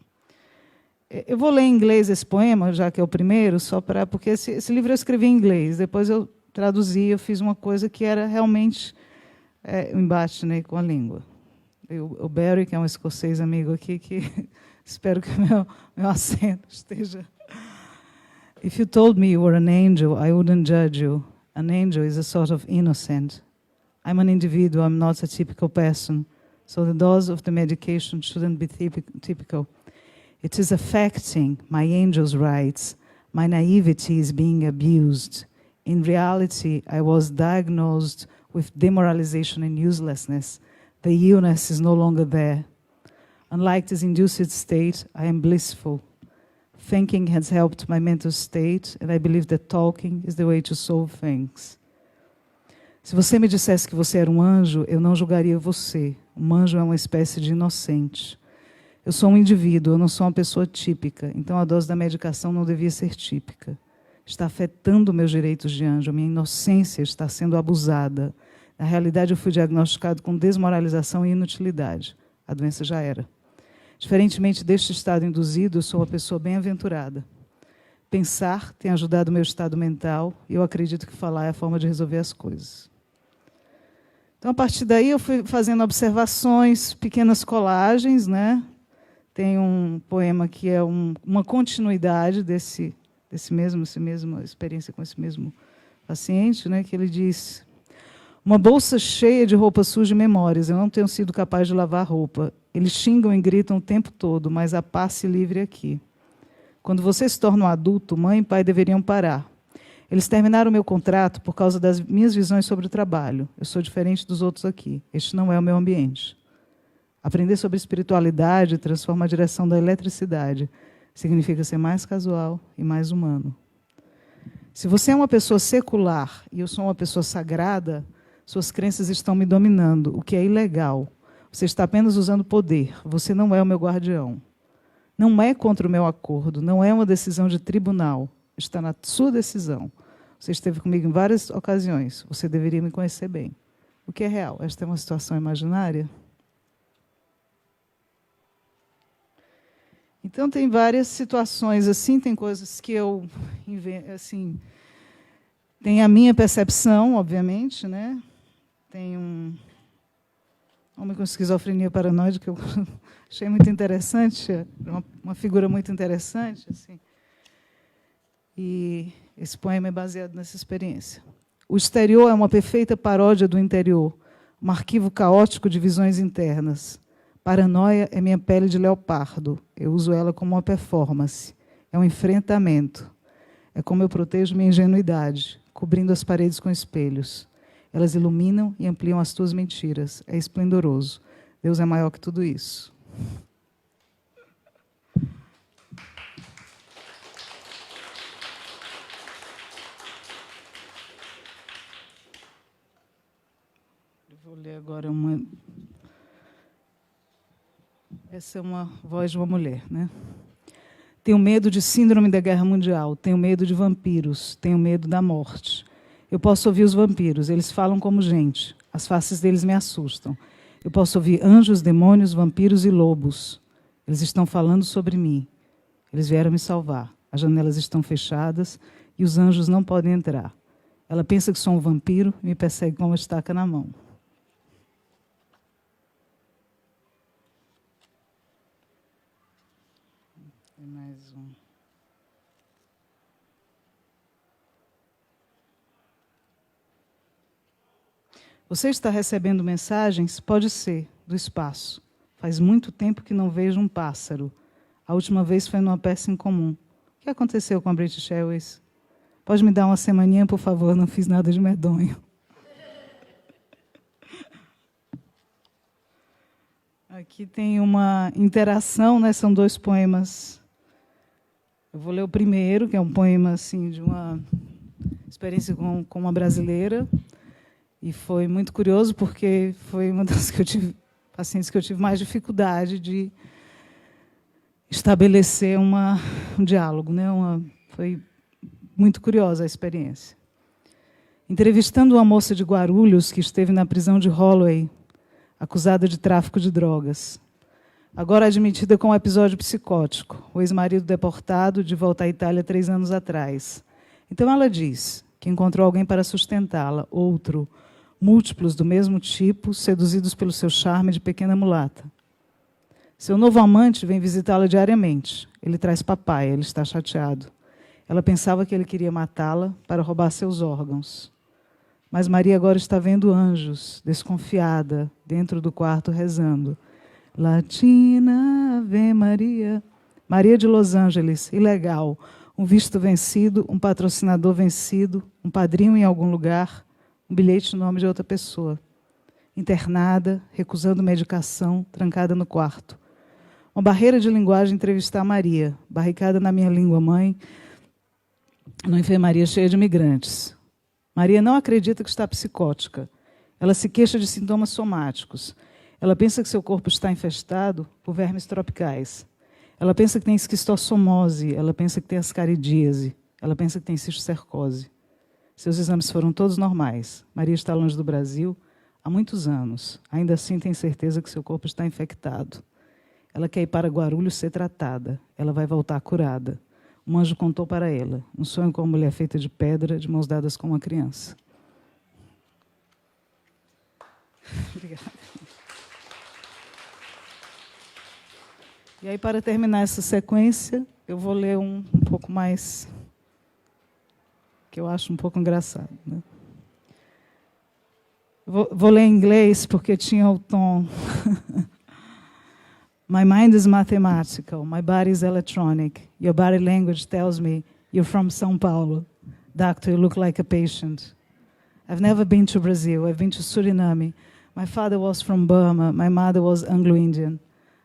eu vou ler em inglês esse poema, já que é o primeiro, porque esse livro eu escrevi em inglês, depois eu traduzi, eu fiz uma coisa que era realmente um embate, né, com a língua. O Barry, que é um escocês amigo aqui, que espero que meu acento esteja... If you told me you were an angel, I wouldn't judge you. An angel is a sort of innocent. I'm an individual, I'm not a typical person. So the dose of the medication shouldn't be typical. It is affecting my angel's rights, My naivety is being abused. In reality, I was diagnosed with demoralization and uselessness. The illness is no longer there. Unlike this induced state, I am blissful. Thinking has helped my mental state, and I believe that talking is the way to solve things. Se você me dissesse que você era um anjo, eu não julgaria você. Um anjo é uma espécie de inocente. Eu sou um indivíduo, eu não sou uma pessoa típica, então a dose da medicação não devia ser típica. Está afetando meus direitos de anjo, a minha inocência está sendo abusada. Na realidade, eu fui diagnosticado com desmoralização e inutilidade. A doença já era. Diferentemente deste estado induzido, eu sou uma pessoa bem-aventurada. Pensar tem ajudado o meu estado mental e eu acredito que falar é a forma de resolver as coisas. Então, a partir daí, eu fui fazendo observações, pequenas colagens, né? Tem um poema que é uma continuidade essa mesma experiência com esse mesmo paciente, né? Que ele diz: uma bolsa cheia de roupa suja e memórias, eu não tenho sido capaz de lavar roupa. Eles xingam e gritam o tempo todo, mas há passe livre aqui. Quando você se torna um adulto, mãe e pai deveriam parar. Eles terminaram o meu contrato por causa das minhas visões sobre o trabalho. Eu sou diferente dos outros aqui. Este não é o meu ambiente. Aprender sobre espiritualidade transforma a direção da eletricidade. Significa ser mais casual e mais humano. Se você é uma pessoa secular e eu sou uma pessoa sagrada, suas crenças estão me dominando, o que é ilegal. Você está apenas usando poder. Você não é o meu guardião. Não é contra o meu acordo. Não é uma decisão de tribunal. Está na sua decisão. Você esteve comigo em várias ocasiões. Você deveria me conhecer bem. O que é real? Esta é uma situação imaginária? Então, tem várias situações assim. Tem coisas que eu assim, tem a minha percepção, obviamente, né? Tem um homem com esquizofrenia paranoide, que eu achei muito interessante, uma figura muito interessante. Assim. E esse poema é baseado nessa experiência. O exterior é uma perfeita paródia do interior, um arquivo caótico de visões internas. Paranoia é minha pele de leopardo. Eu uso ela como uma performance. É um enfrentamento. É como eu protejo minha ingenuidade, cobrindo as paredes com espelhos. Elas iluminam e ampliam as tuas mentiras. É esplendoroso. Deus é maior que tudo isso. Eu vou ler agora uma... Essa é uma voz de uma mulher, né? Tenho medo de síndrome da guerra mundial. Tenho medo de vampiros. Tenho medo da morte. Eu posso ouvir os vampiros, eles falam como gente. As faces deles me assustam. Eu posso ouvir anjos, demônios, vampiros e lobos. Eles estão falando sobre mim. Eles vieram me salvar. As janelas estão fechadas e os anjos não podem entrar. Ela pensa que sou um vampiro e me persegue com uma estaca na mão. Tem mais um. Você está recebendo mensagens? Pode ser, do espaço. Faz muito tempo que não vejo um pássaro. A última vez foi numa peça em comum. O que aconteceu com a British Airways? Pode me dar uma semaninha, por favor? Não fiz nada de medonho. Aqui tem uma interação, né? São dois poemas. Eu vou ler o primeiro, que é um poema assim, de uma experiência com uma brasileira. E foi muito curioso, porque foi uma das pacientes que eu tive mais dificuldade de estabelecer um diálogo, né? Foi muito curiosa a experiência. Entrevistando uma moça de Guarulhos que esteve na prisão de Holloway, acusada de tráfico de drogas. Agora admitida com um episódio psicótico, o ex-marido deportado de volta à Itália 3 anos atrás. Então ela diz que encontrou alguém para sustentá-la, outro, múltiplos do mesmo tipo, seduzidos pelo seu charme de pequena mulata. Seu novo amante vem visitá-la diariamente. Ele traz papaya, ele está chateado. Ela pensava que ele queria matá-la para roubar seus órgãos. Mas Maria agora está vendo anjos, desconfiada, dentro do quarto rezando. Latina Ave Maria. Maria de Los Angeles, ilegal. Um visto vencido, um patrocinador vencido, um padrinho em algum lugar, um bilhete no nome de outra pessoa. Internada, recusando medicação, trancada no quarto. Uma barreira de linguagem entrevistar Maria, barricada na minha língua mãe, numa enfermaria cheia de imigrantes. Maria não acredita que está psicótica. Ela se queixa de sintomas somáticos. Ela pensa que seu corpo está infestado por vermes tropicais. Ela pensa que tem esquistossomose. Ela pensa que tem ascaridíase. Ela pensa que tem cisticercose. Seus exames foram todos normais. Maria está longe do Brasil há muitos anos. Ainda assim tem certeza que seu corpo está infectado. Ela quer ir para Guarulhos ser tratada. Ela vai voltar curada. Um anjo contou para ela. Um sonho com uma mulher feita de pedra, de mãos dadas com uma criança. Obrigada. E aí, para terminar essa sequência, eu vou ler um pouco mais, que eu acho um pouco engraçado, né? Vou ler em inglês, porque tinha o tom. My mind is mathematical, my body is electronic. Your body language tells me you're from São Paulo. Doctor, you look like a patient. I've never been to Brazil, I've been to Suriname. My father was from Burma, my mother was Anglo-Indian.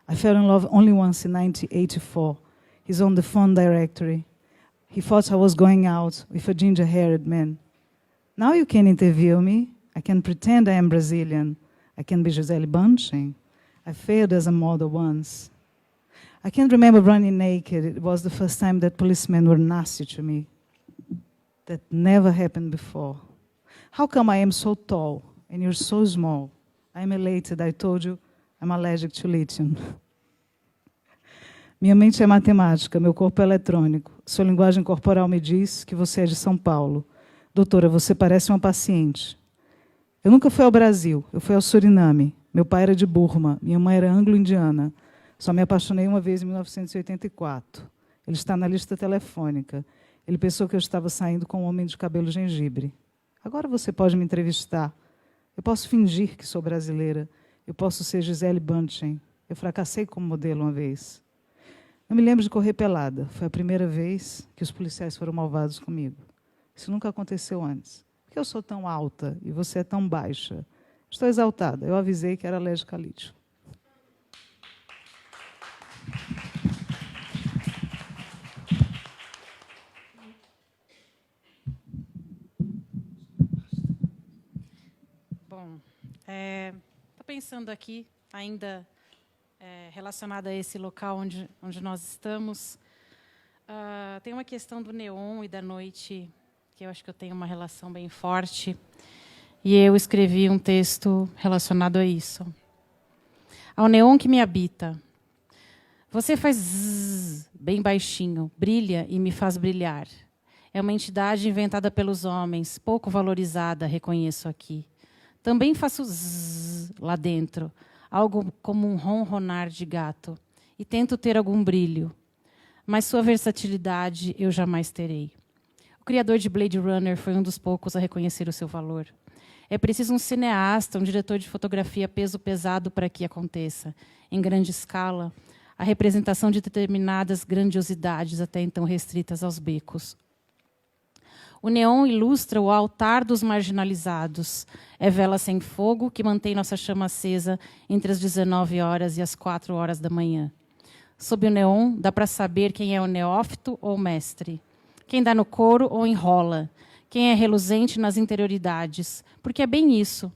I fell in love only once in 1984. He's on the phone directory. He thought I was going out with a ginger-haired man. Now you can interview me. I can pretend I am Brazilian. I can be Gisele Bündchen. I failed as a model once. I can't remember running naked. It was the first time that policemen were nasty to me. That never happened before. How come I am so tall and you're so small? I'm elated, I told you. I'm allergic to lithium. Minha mente é matemática, meu corpo é eletrônico. Sua linguagem corporal me diz que você é de São Paulo. Doutora, você parece uma paciente. Eu nunca fui ao Brasil, eu fui ao Suriname. Meu pai era de Burma, minha mãe era anglo-indiana. Só me apaixonei uma vez em 1984. Ele está na lista telefônica. Ele pensou que eu estava saindo com um homem de cabelo gengibre. Agora você pode me entrevistar. Eu posso fingir que sou brasileira. Eu posso ser Gisele Bündchen. Eu fracassei como modelo uma vez. Eu me lembro de correr pelada. Foi a primeira vez que os policiais foram malvados comigo. Isso nunca aconteceu antes. Por que eu sou tão alta e você é tão baixa? Estou exaltada. Eu avisei que era alérgica a lítio. Bom, estou pensando aqui, ainda relacionada a esse local onde nós estamos, tem uma questão do neon e da noite, que eu acho que eu tenho uma relação bem forte, e eu escrevi um texto relacionado a isso. Ao neon que me habita, você faz zzz, bem baixinho, brilha e me faz brilhar. É uma entidade inventada pelos homens, pouco valorizada, reconheço aqui. Também faço zzz lá dentro, algo como um ronronar de gato, e tento ter algum brilho. Mas sua versatilidade eu jamais terei. O criador de Blade Runner foi um dos poucos a reconhecer o seu valor. É preciso um cineasta, um diretor de fotografia peso pesado para que aconteça, em grande escala, a representação de determinadas grandiosidades até então restritas aos becos. O neon ilustra o altar dos marginalizados. É vela sem fogo que mantém nossa chama acesa entre as 19 horas e as 4 horas da manhã. Sob o neon, dá para saber quem é o neófito ou o mestre. Quem dá no couro ou enrola. Quem é reluzente nas interioridades. Porque é bem isso.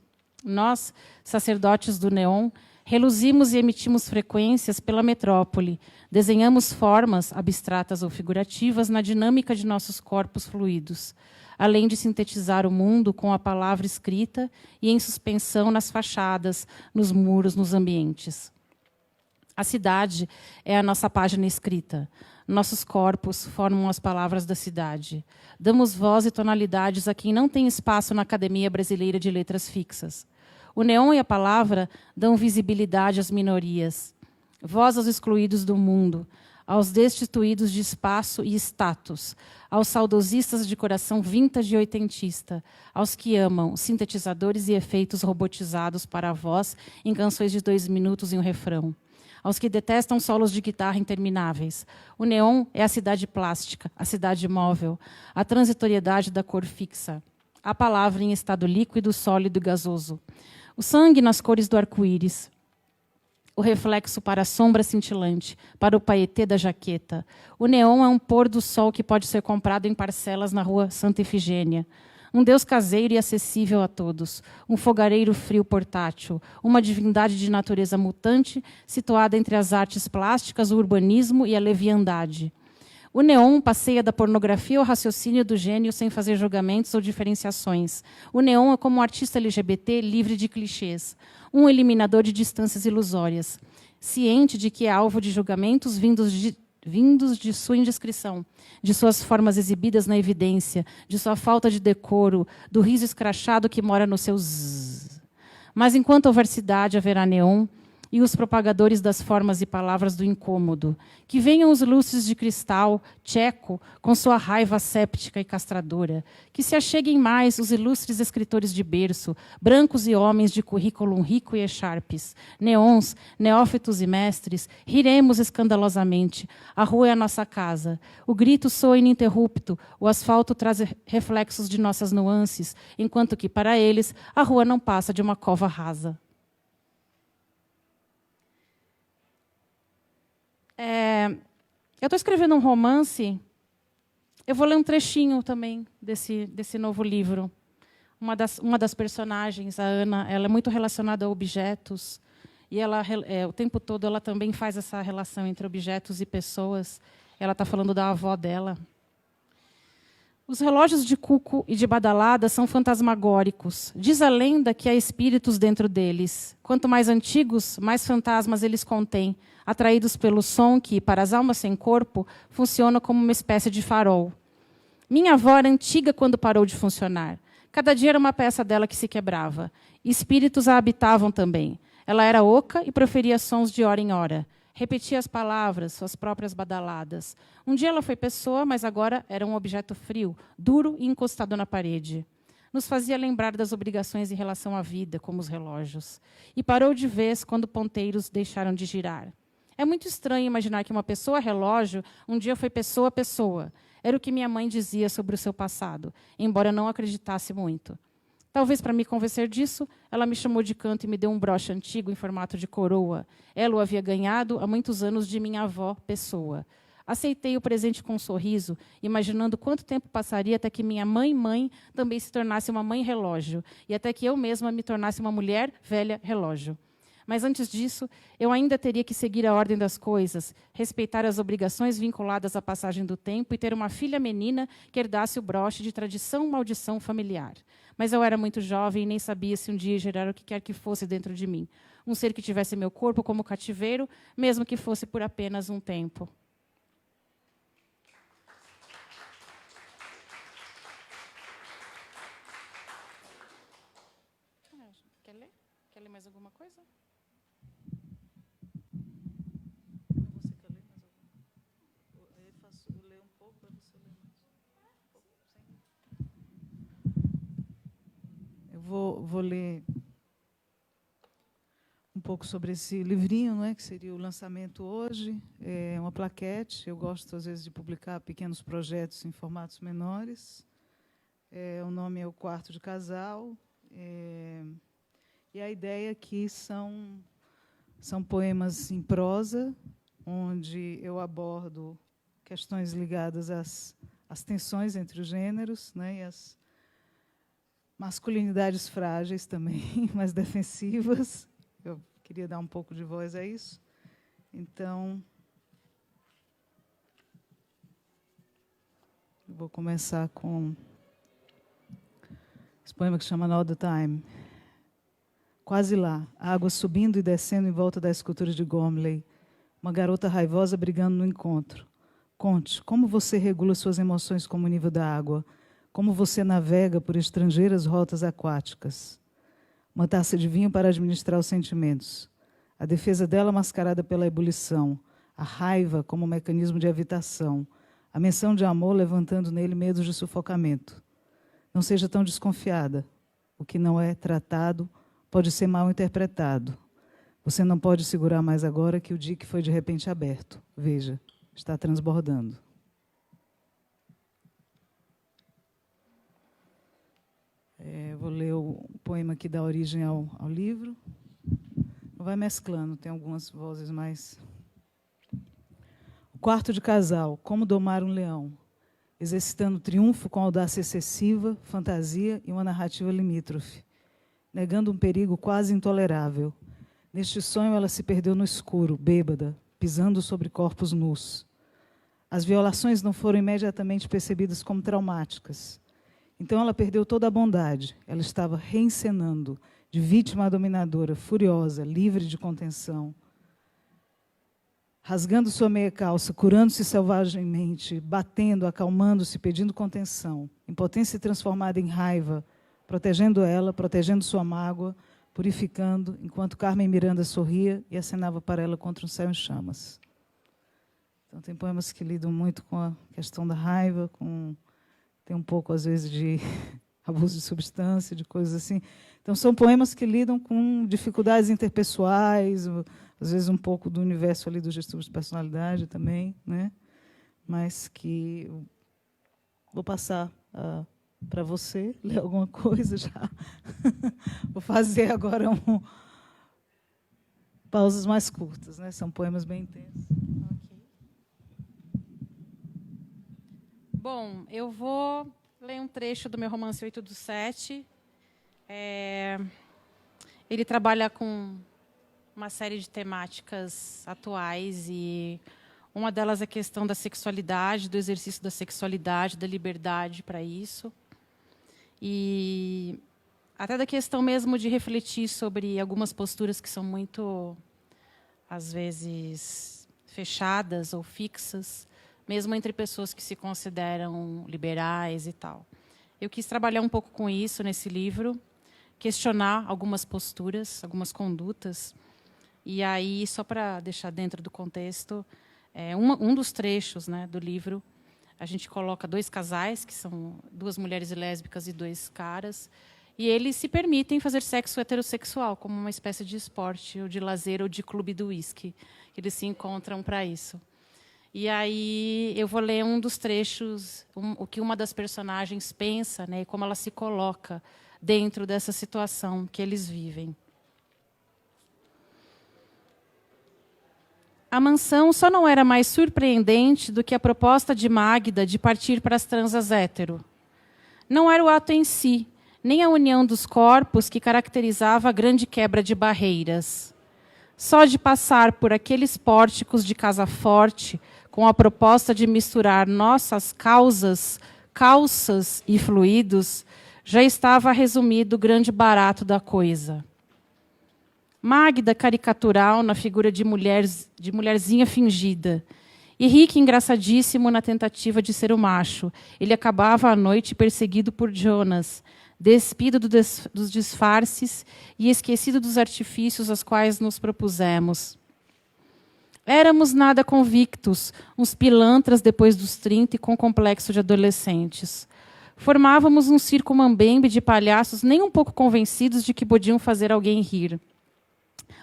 Nós, sacerdotes do neon, reluzimos e emitimos frequências pela metrópole. Desenhamos formas, abstratas ou figurativas, na dinâmica de nossos corpos fluidos, além de sintetizar o mundo com a palavra escrita e em suspensão nas fachadas, nos muros, nos ambientes. A cidade é a nossa página escrita. Nossos corpos formam as palavras da cidade. Damos voz e tonalidades a quem não tem espaço na Academia Brasileira de Letras Fixas. O neon e a palavra dão visibilidade às minorias, voz aos excluídos do mundo, aos destituídos de espaço e status, aos saudosistas de coração vintage e oitentista, aos que amam sintetizadores e efeitos robotizados para a voz em canções de 2 minutos e um refrão, aos que detestam solos de guitarra intermináveis. O neon é a cidade plástica, a cidade móvel, a transitoriedade da cor fixa. A palavra em estado líquido, sólido e gasoso. O sangue nas cores do arco-íris. O reflexo para a sombra cintilante, para o paetê da jaqueta. O neon é um pôr do sol que pode ser comprado em parcelas na rua Santa Efigênia. Um Deus caseiro e acessível a todos. Um fogareiro frio portátil. Uma divindade de natureza mutante, situada entre as artes plásticas, o urbanismo e a leviandade. O neon passeia da pornografia ao raciocínio do gênio sem fazer julgamentos ou diferenciações. O neon é como um artista LGBT livre de clichês. Um eliminador de distâncias ilusórias. Ciente de que é alvo de julgamentos vindos de sua indiscrição, de suas formas exibidas na evidência, de sua falta de decoro, do riso escrachado que mora no seu zzz. Mas enquanto houver cidade, haverá neon, e os propagadores das formas e palavras do incômodo. Que venham os lustres de cristal, Tcheco, com sua raiva séptica e castradora. Que se acheguem mais os ilustres escritores de berço, brancos e homens de currículo rico e echarpes. Neons, neófitos e mestres, riremos escandalosamente. A rua é a nossa casa. O grito soa ininterrupto, o asfalto traz reflexos de nossas nuances, enquanto que, para eles, a rua não passa de uma cova rasa. Eu estou escrevendo um romance. Eu vou ler um trechinho também desse novo livro. Uma das personagens, a Ana, ela é muito relacionada a objetos. E ela, o tempo todo ela também faz essa relação entre objetos e pessoas. Ela está falando da avó dela. Os relógios de cuco e de badalada são fantasmagóricos. Diz a lenda que há espíritos dentro deles. Quanto mais antigos, mais fantasmas eles contêm, atraídos pelo som que, para as almas sem corpo, funciona como uma espécie de farol. Minha avó era antiga quando parou de funcionar. Cada dia era uma peça dela que se quebrava. Espíritos a habitavam também. Ela era oca e proferia sons de hora em hora. Repetia as palavras, suas próprias badaladas. Um dia ela foi pessoa, mas agora era um objeto frio, duro e encostado na parede. Nos fazia lembrar das obrigações em relação à vida, como os relógios. E parou de vez quando ponteiros deixaram de girar. É muito estranho imaginar que uma pessoa-relógio um dia foi pessoa-pessoa. Era o que minha mãe dizia sobre o seu passado, embora eu não acreditasse muito. Talvez para me convencer disso, ela me chamou de canto e me deu um broche antigo em formato de coroa. Ela o havia ganhado há muitos anos de minha avó, pessoa. Aceitei o presente com um sorriso, imaginando quanto tempo passaria até que minha mãe também se tornasse uma mãe relógio, e até que eu mesma me tornasse uma mulher velha relógio. Mas antes disso, eu ainda teria que seguir a ordem das coisas, respeitar as obrigações vinculadas à passagem do tempo e ter uma filha menina que herdasse o broche de tradição-maldição familiar. Mas eu era muito jovem e nem sabia se um dia ia gerar o que quer que fosse dentro de mim. Um ser que tivesse meu corpo como cativeiro, mesmo que fosse por apenas um tempo. Quer ler? Quer ler mais alguma coisa? Vou ler um pouco sobre esse livrinho, não é, que seria o lançamento hoje. É uma plaquete. Eu gosto, às vezes, de publicar pequenos projetos em formatos menores. O nome é O Quarto de Casal. E a ideia aqui são poemas em prosa, onde eu abordo questões ligadas às tensões entre os gêneros, né, e as masculinidades frágeis também, mas defensivas. Eu queria dar um pouco de voz a isso. Então, eu vou começar com esse poema que se chama All the Time. Quase lá, a água subindo e descendo em volta da escultura de Gormley. Uma garota raivosa brigando no encontro. Conte, como você regula suas emoções como o nível da água? Como você navega por estrangeiras rotas aquáticas? Uma taça de vinho para administrar os sentimentos. A defesa dela mascarada pela ebulição. A raiva como mecanismo de evitação. A menção de amor levantando nele medos de sufocamento. Não seja tão desconfiada. O que não é tratado pode ser mal interpretado. Você não pode segurar mais agora que o dique foi de repente aberto. Veja, está transbordando. Vou ler o poema que dá origem ao livro. Vai mesclando, tem algumas vozes mais... O quarto de casal, como domar um leão, exercitando triunfo com audácia excessiva, fantasia e uma narrativa limítrofe, negando um perigo quase intolerável. Neste sonho ela se perdeu no escuro, bêbada, pisando sobre corpos nus. As violações não foram imediatamente percebidas como traumáticas. Então ela perdeu toda a bondade. Ela estava reencenando, de vítima dominadora, furiosa, livre de contenção. Rasgando sua meia calça, curando-se selvagemmente, batendo, acalmando-se, pedindo contenção. Impotência transformada em raiva, protegendo ela, protegendo sua mágoa, purificando, enquanto Carmen Miranda sorria e acenava para ela contra um céu em chamas. Então, tem poemas que lidam muito com a questão da raiva, tem um pouco, às vezes, de abuso de substância, de coisas assim. Então, são poemas que lidam com dificuldades interpessoais, às vezes um pouco do universo ali dos distúrbios de personalidade também, né? Mas que vou passar para você ler alguma coisa já. Vou fazer agora pausas mais curtas, né? São poemas bem intensos. Okay. Bom, eu vou ler um trecho do meu romance 8 do 7. Ele trabalha com uma série de temáticas atuais e uma delas é a questão da sexualidade, do exercício da sexualidade, da liberdade para isso. E até da questão mesmo de refletir sobre algumas posturas que são muito, às vezes, fechadas ou fixas, mesmo entre pessoas que se consideram liberais e tal. Eu quis trabalhar um pouco com isso nesse livro, questionar algumas posturas, algumas condutas. E aí, só para deixar dentro do contexto, um dos trechos, né, do livro, a gente coloca 2 casais, que são 2 mulheres lésbicas e 2 caras, e eles se permitem fazer sexo heterossexual, como uma espécie de esporte, ou de lazer, ou de clube do uísque. Eles se encontram para isso. E aí eu vou ler um dos trechos, o que uma das personagens pensa, né, e como ela se coloca dentro dessa situação que eles vivem. A mansão só não era mais surpreendente do que a proposta de Magda de partir para as transas hétero. Não era o ato em si, nem a união dos corpos que caracterizava a grande quebra de barreiras. Só de passar por aqueles pórticos de casa forte, com a proposta de misturar nossas calças e fluidos, já estava resumido o grande barato da coisa. Magda caricatural na figura de mulherzinha fingida. Henrique engraçadíssimo na tentativa de ser o macho. Ele acabava à noite perseguido por Jonas, despido dos disfarces e esquecido dos artifícios aos quais nos propusemos. Éramos nada convictos, uns pilantras depois dos 30 e com complexo de adolescentes. Formávamos um circo mambembe de palhaços nem um pouco convencidos de que podiam fazer alguém rir.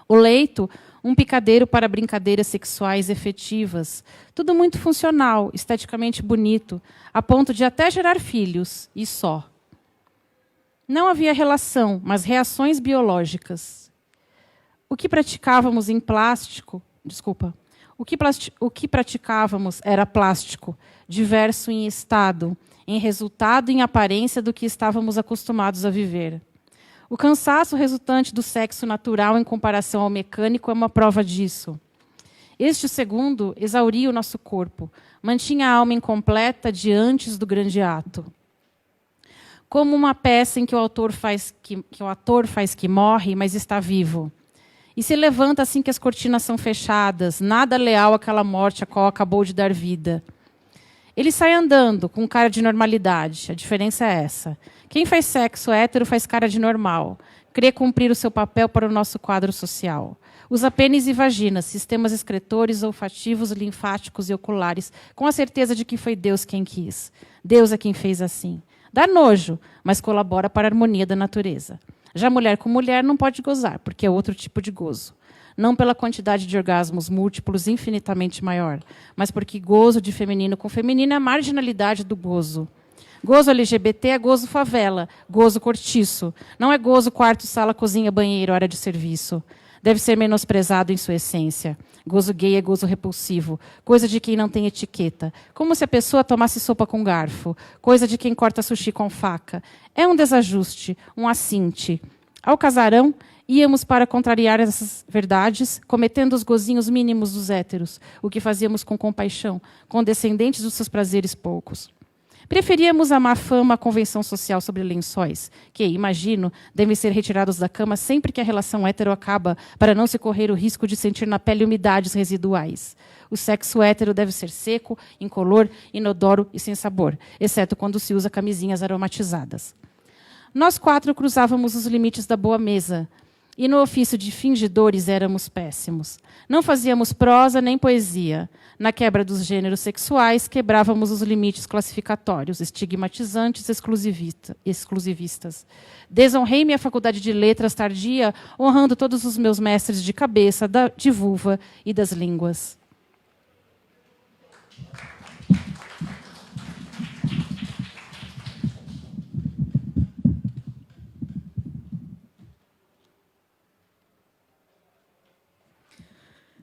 O leito, um picadeiro para brincadeiras sexuais efetivas. Tudo muito funcional, esteticamente bonito, a ponto de até gerar filhos, e só. Não havia relação, mas reações biológicas. O que praticávamos em plástico... Desculpa. O que praticávamos era plástico, diverso em estado, em resultado e em aparência do que estávamos acostumados a viver. O cansaço resultante do sexo natural em comparação ao mecânico é uma prova disso. Este segundo exauria o nosso corpo, mantinha a alma incompleta de antes do grande ato. Como uma peça em que o ator faz que morre, mas está vivo. E se levanta assim que as cortinas são fechadas, nada leal àquela morte a qual acabou de dar vida. Ele sai andando, com cara de normalidade. A diferença é essa. Quem faz sexo hétero faz cara de normal. Crê cumprir o seu papel para o nosso quadro social. Usa pênis e vagina, sistemas excretores, olfativos, linfáticos e oculares, com a certeza de que foi Deus quem quis. Deus é quem fez assim. Dá nojo, mas colabora para a harmonia da natureza. Já mulher com mulher não pode gozar, porque é outro tipo de gozo. não pela quantidade de orgasmos múltiplos infinitamente maior, mas porque gozo de feminino com feminino é a marginalidade do gozo. Gozo LGBT é gozo favela, gozo cortiço. Não é gozo quarto, sala, cozinha, banheiro, hora de serviço. Deve ser menosprezado em sua essência. Gozo gay é gozo repulsivo, coisa de quem não tem etiqueta. Como se a pessoa tomasse sopa com garfo, coisa de quem corta sushi com faca. É um desajuste, um assinte. Ao casarão, íamos para contrariar essas verdades, cometendo os gozinhos mínimos dos héteros, o que fazíamos com compaixão, condescendentes dos seus prazeres poucos. Preferíamos a má fama à convenção social sobre lençóis, que, imagino, devem ser retirados da cama sempre que a relação hétero acaba, para não se correr o risco de sentir na pele umidades residuais. O sexo hétero deve ser seco, incolor, inodoro e sem sabor, exceto quando se usa camisinhas aromatizadas. Nós 4 cruzávamos os limites da boa mesa, e no ofício de fingidores éramos péssimos. Não fazíamos prosa nem poesia. Na quebra dos gêneros sexuais, quebrávamos os limites classificatórios, estigmatizantes, exclusivistas. Desonrei minha faculdade de letras tardia, honrando todos os meus mestres de cabeça, de vulva e das línguas.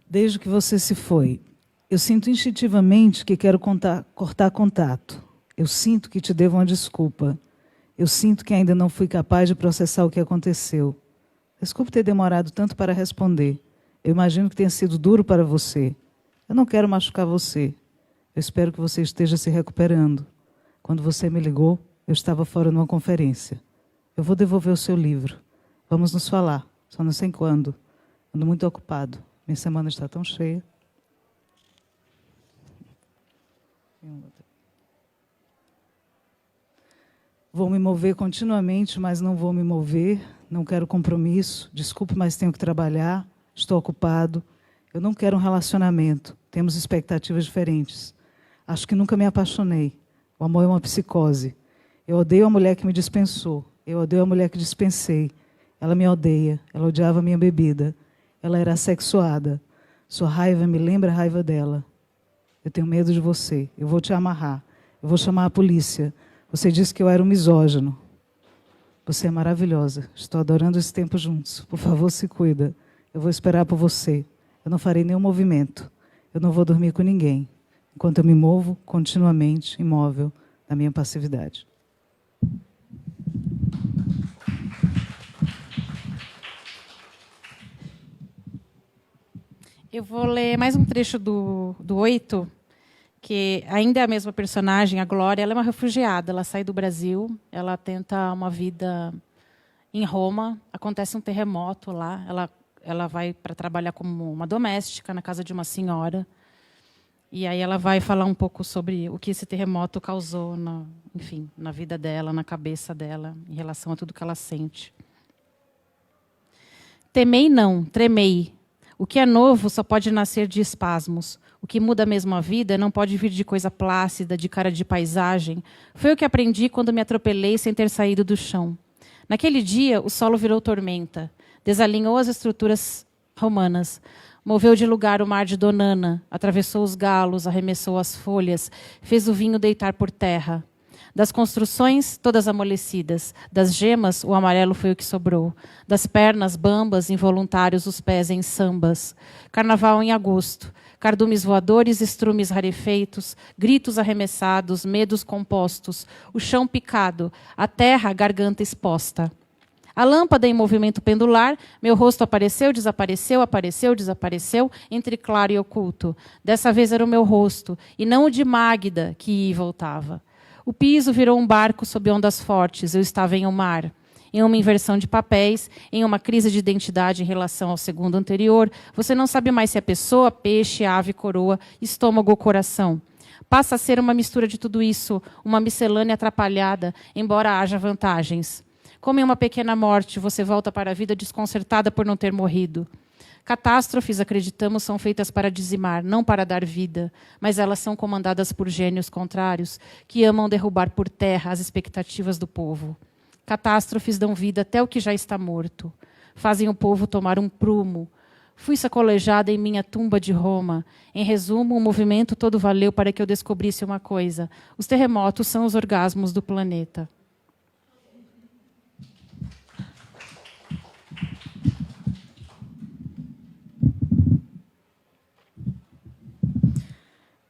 Desde que você se foi, eu sinto instintivamente que quero cortar contato. Eu sinto que te devo uma desculpa. Eu sinto que ainda não fui capaz de processar o que aconteceu. Desculpe ter demorado tanto para responder. Eu imagino que tenha sido duro para você. Eu não quero machucar você. Eu espero que você esteja se recuperando. Quando você me ligou, eu estava fora numa conferência. Eu vou devolver o seu livro. Vamos nos falar, só não sei quando. Ando muito ocupado. Minha semana está tão cheia. Vou me mover continuamente, mas não vou me mover. Não quero compromisso. Desculpe, mas tenho que trabalhar. Estou ocupado. Eu não quero um relacionamento. Temos expectativas diferentes. Acho que nunca me apaixonei. O amor é uma psicose. Eu odeio a mulher que me dispensou. Eu odeio a mulher que dispensei. Ela me odeia. Ela odiava a minha bebida. Ela era assexuada. Sua raiva me lembra a raiva dela. Eu tenho medo de você. Eu vou te amarrar. Eu vou chamar a polícia. Você disse que eu era um misógino. Você é maravilhosa. Estou adorando esse tempo juntos. Por favor, se cuida. Eu vou esperar por você. Eu não farei nenhum movimento. Eu não vou dormir com ninguém. Enquanto eu me movo continuamente, imóvel, na minha passividade. Eu vou ler mais um trecho do 8, que ainda é a mesma personagem, a Glória. Ela é uma refugiada, ela sai do Brasil, ela tenta uma vida em Roma, acontece um terremoto lá, ela vai para trabalhar como uma doméstica na casa de uma senhora, e aí ela vai falar um pouco sobre o que esse terremoto causou na vida dela, na cabeça dela, em relação a tudo que ela sente. Temei não, tremei. O que é novo só pode nascer de espasmos. O que muda mesmo a vida não pode vir de coisa plácida, de cara de paisagem. Foi o que aprendi quando me atropelei sem ter saído do chão. Naquele dia, o solo virou tormenta. Desalinhou as estruturas romanas. Moveu de lugar o mar de Donana. Atravessou os galos, arremessou as folhas. Fez o vinho deitar por terra. Das construções, todas amolecidas. Das gemas, o amarelo foi o que sobrou. Das pernas, bambas, involuntários, os pés em sambas. Carnaval em agosto. Cardumes voadores, estrumes rarefeitos, gritos arremessados, medos compostos. O chão picado, a terra, a garganta exposta. A lâmpada em movimento pendular, meu rosto apareceu, desapareceu, apareceu, desapareceu, entre claro e oculto. Dessa vez era o meu rosto, e não o de Magda, que ia e voltava. O piso virou um barco sob ondas fortes. Eu estava em um mar. Em uma inversão de papéis, em uma crise de identidade em relação ao segundo anterior. Você não sabe mais se é pessoa, peixe, ave, coroa, estômago ou coração. Passa a ser uma mistura de tudo isso, uma miscelânea atrapalhada, embora haja vantagens. Como em uma pequena morte, você volta para a vida desconcertada por não ter morrido. Catástrofes, acreditamos, são feitas para dizimar, não para dar vida, mas elas são comandadas por gênios contrários, que amam derrubar por terra as expectativas do povo. Catástrofes dão vida até o que já está morto. Fazem o povo tomar um prumo. Fui sacolejada em minha tumba de Roma. Em resumo, o movimento todo valeu para que eu descobrisse uma coisa. Os terremotos são os orgasmos do planeta.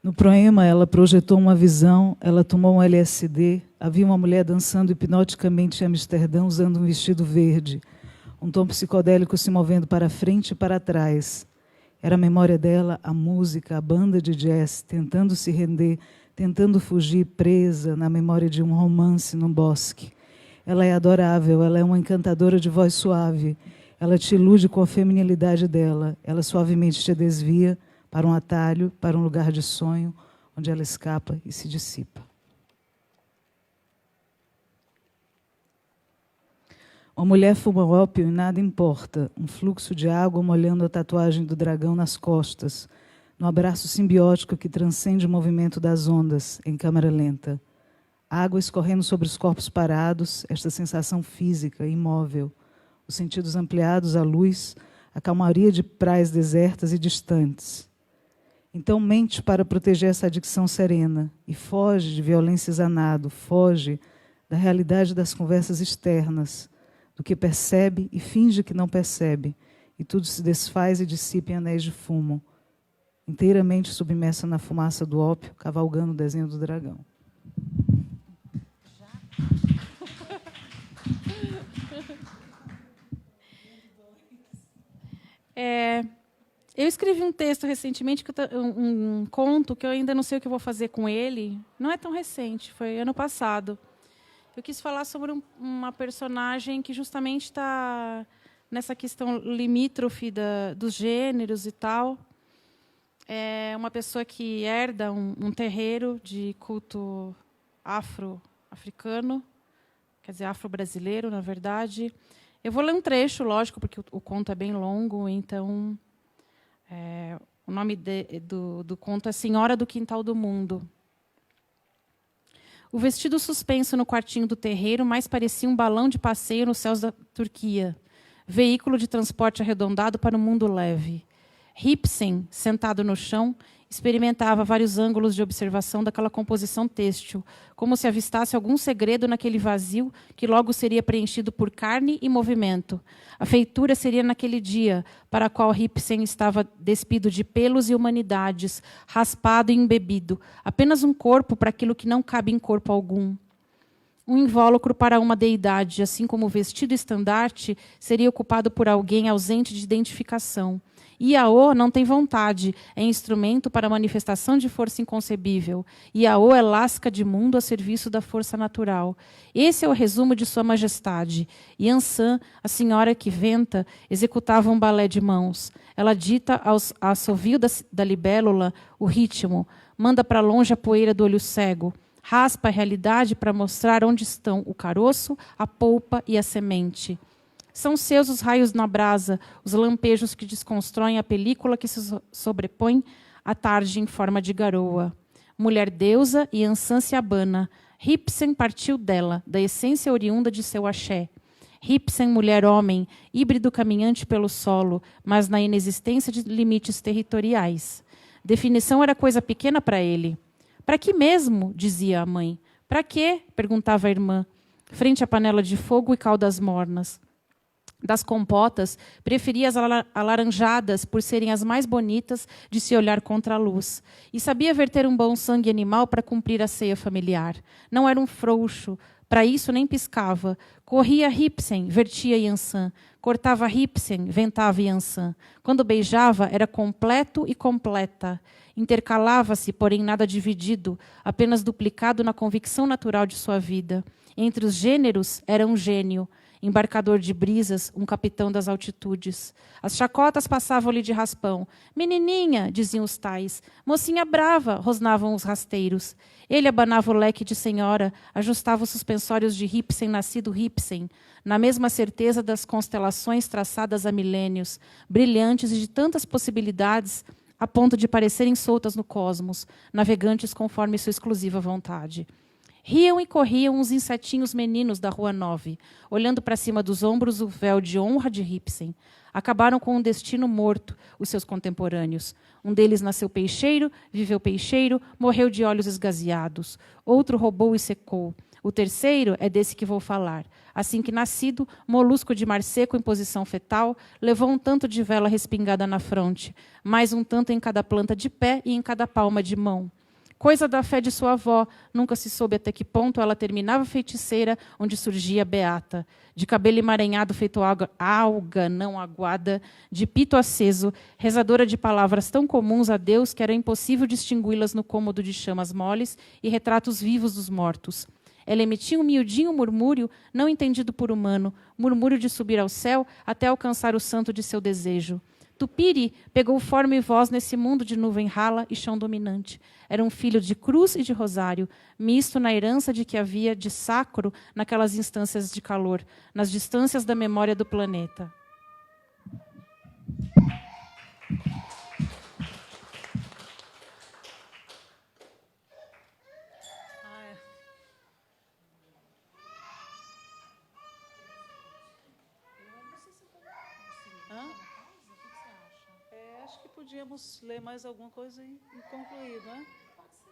No poema, ela projetou uma visão, ela tomou um LSD, havia uma mulher dançando hipnoticamente em Amsterdã usando um vestido verde, um tom psicodélico se movendo para frente e para trás. Era a memória dela, a música, a banda de jazz, tentando se render, tentando fugir, presa na memória de um romance no bosque. Ela é adorável, ela é uma encantadora de voz suave, ela te ilude com a feminilidade dela, ela suavemente te desvia para um atalho, para um lugar de sonho, onde ela escapa e se dissipa. Uma mulher fuma ópio e nada importa, um fluxo de água molhando a tatuagem do dragão nas costas, no abraço simbiótico que transcende o movimento das ondas, em câmera lenta. Água escorrendo sobre os corpos parados, esta sensação física, imóvel, os sentidos ampliados à luz, a calmaria de praias desertas e distantes. Então mente para proteger essa adicção serena e foge de violências a nado, foge da realidade das conversas externas, do que percebe e finge que não percebe, e tudo se desfaz e dissipa em anéis de fumo, inteiramente submersa na fumaça do ópio, cavalgando o desenho do dragão. Eu escrevi um texto recentemente, um conto, que eu ainda não sei o que eu vou fazer com ele. Não é tão recente, foi ano passado. Eu quis falar sobre uma personagem que justamente está nessa questão limítrofe dos gêneros e tal. É uma pessoa que herda um terreiro de culto afro-africano, quer dizer, afro-brasileiro, na verdade. Eu vou ler um trecho, lógico, porque o conto é bem longo, então... o nome do conto é Senhora do Quintal do Mundo. O vestido suspenso no quartinho do terreiro mais parecia um balão de passeio nos céus da Turquia, veículo de transporte arredondado para o mundo leve. Ibsen, sentado no chão, experimentava vários ângulos de observação daquela composição têxtil, como se avistasse algum segredo naquele vazio que logo seria preenchido por carne e movimento. A feitura seria naquele dia, para a qual Ibsen estava despido de pelos e humanidades, raspado e embebido, apenas um corpo para aquilo que não cabe em corpo algum. Um invólucro para uma deidade, assim como o vestido estandarte seria ocupado por alguém ausente de identificação. Iaô não tem vontade, é instrumento para a manifestação de força inconcebível. Iaô é lasca de mundo a serviço da força natural. Esse é o resumo de Sua Majestade. Yansan, a senhora que venta, executava um balé de mãos. Ela dita ao assovio da libélula o ritmo, manda para longe a poeira do olho cego, raspa a realidade para mostrar onde estão o caroço, a polpa e a semente. São seus os raios na brasa, os lampejos que desconstroem a película que se sobrepõe à tarde em forma de garoa. Mulher deusa e Yansan se abana. Ibsen partiu dela, da essência oriunda de seu axé. Ibsen, mulher-homem, híbrido caminhante pelo solo, mas na inexistência de limites territoriais. Definição era coisa pequena para ele. Para que mesmo? Dizia a mãe. Para quê? Perguntava a irmã, frente à panela de fogo e caldas mornas. Das compotas, preferia as alaranjadas por serem as mais bonitas de se olhar contra a luz. E sabia verter um bom sangue animal para cumprir a ceia familiar. Não era um frouxo, para isso nem piscava. Corria Ibsen, vertia Yansan. Cortava Ibsen, ventava Yansan. Quando beijava, era completo e completa. Intercalava-se, porém nada dividido, apenas duplicado na convicção natural de sua vida. Entre os gêneros, era um gênio. Embarcador de brisas, um capitão das altitudes. As chacotas passavam-lhe de raspão. Menininha, diziam os tais. Mocinha brava, rosnavam os rasteiros. Ele abanava o leque de senhora, ajustava os suspensórios de Ibsen, nascido Ibsen, na mesma certeza das constelações traçadas há milênios, brilhantes e de tantas possibilidades, a ponto de parecerem soltas no cosmos, navegantes conforme sua exclusiva vontade. Riam e corriam uns insetinhos meninos da Rua 9, olhando para cima dos ombros o véu de honra de Ripsen. Acabaram com um destino morto, os seus contemporâneos. Um deles nasceu peixeiro, viveu peixeiro, morreu de olhos esgazeados. Outro roubou e secou. O terceiro é desse que vou falar. Assim que nascido, molusco de mar seco em posição fetal, levou um tanto de vela respingada na fronte, mais um tanto em cada planta de pé e em cada palma de mão. Coisa da fé de sua avó, nunca se soube até que ponto ela terminava feiticeira, onde surgia beata. De cabelo emaranhado feito alga não aguada, de pito aceso, rezadora de palavras tão comuns a Deus que era impossível distingui-las no cômodo de chamas moles e retratos vivos dos mortos. Ela emitia um miudinho murmúrio, não entendido por humano, murmúrio de subir ao céu até alcançar o santo de seu desejo. Tupiri pegou forma e voz nesse mundo de nuvem rala e chão dominante. Era um filho de cruz e de rosário, misto na herança de que havia de sacro naquelas instâncias de calor, nas distâncias da memória do planeta. Acho que podíamos ler mais alguma coisa e concluir, não é? Pode ser.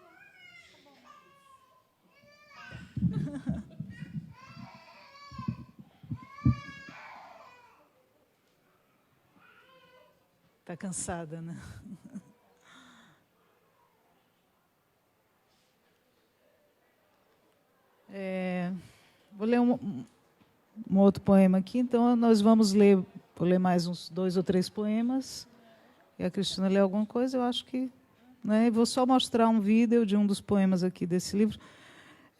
Está cansada, né? Vou ler um outro poema aqui, então nós vamos ler, vou ler mais uns 2 ou 3 poemas. E a Cristina lê alguma coisa, eu acho que... Né, vou só mostrar um vídeo de um dos poemas aqui desse livro.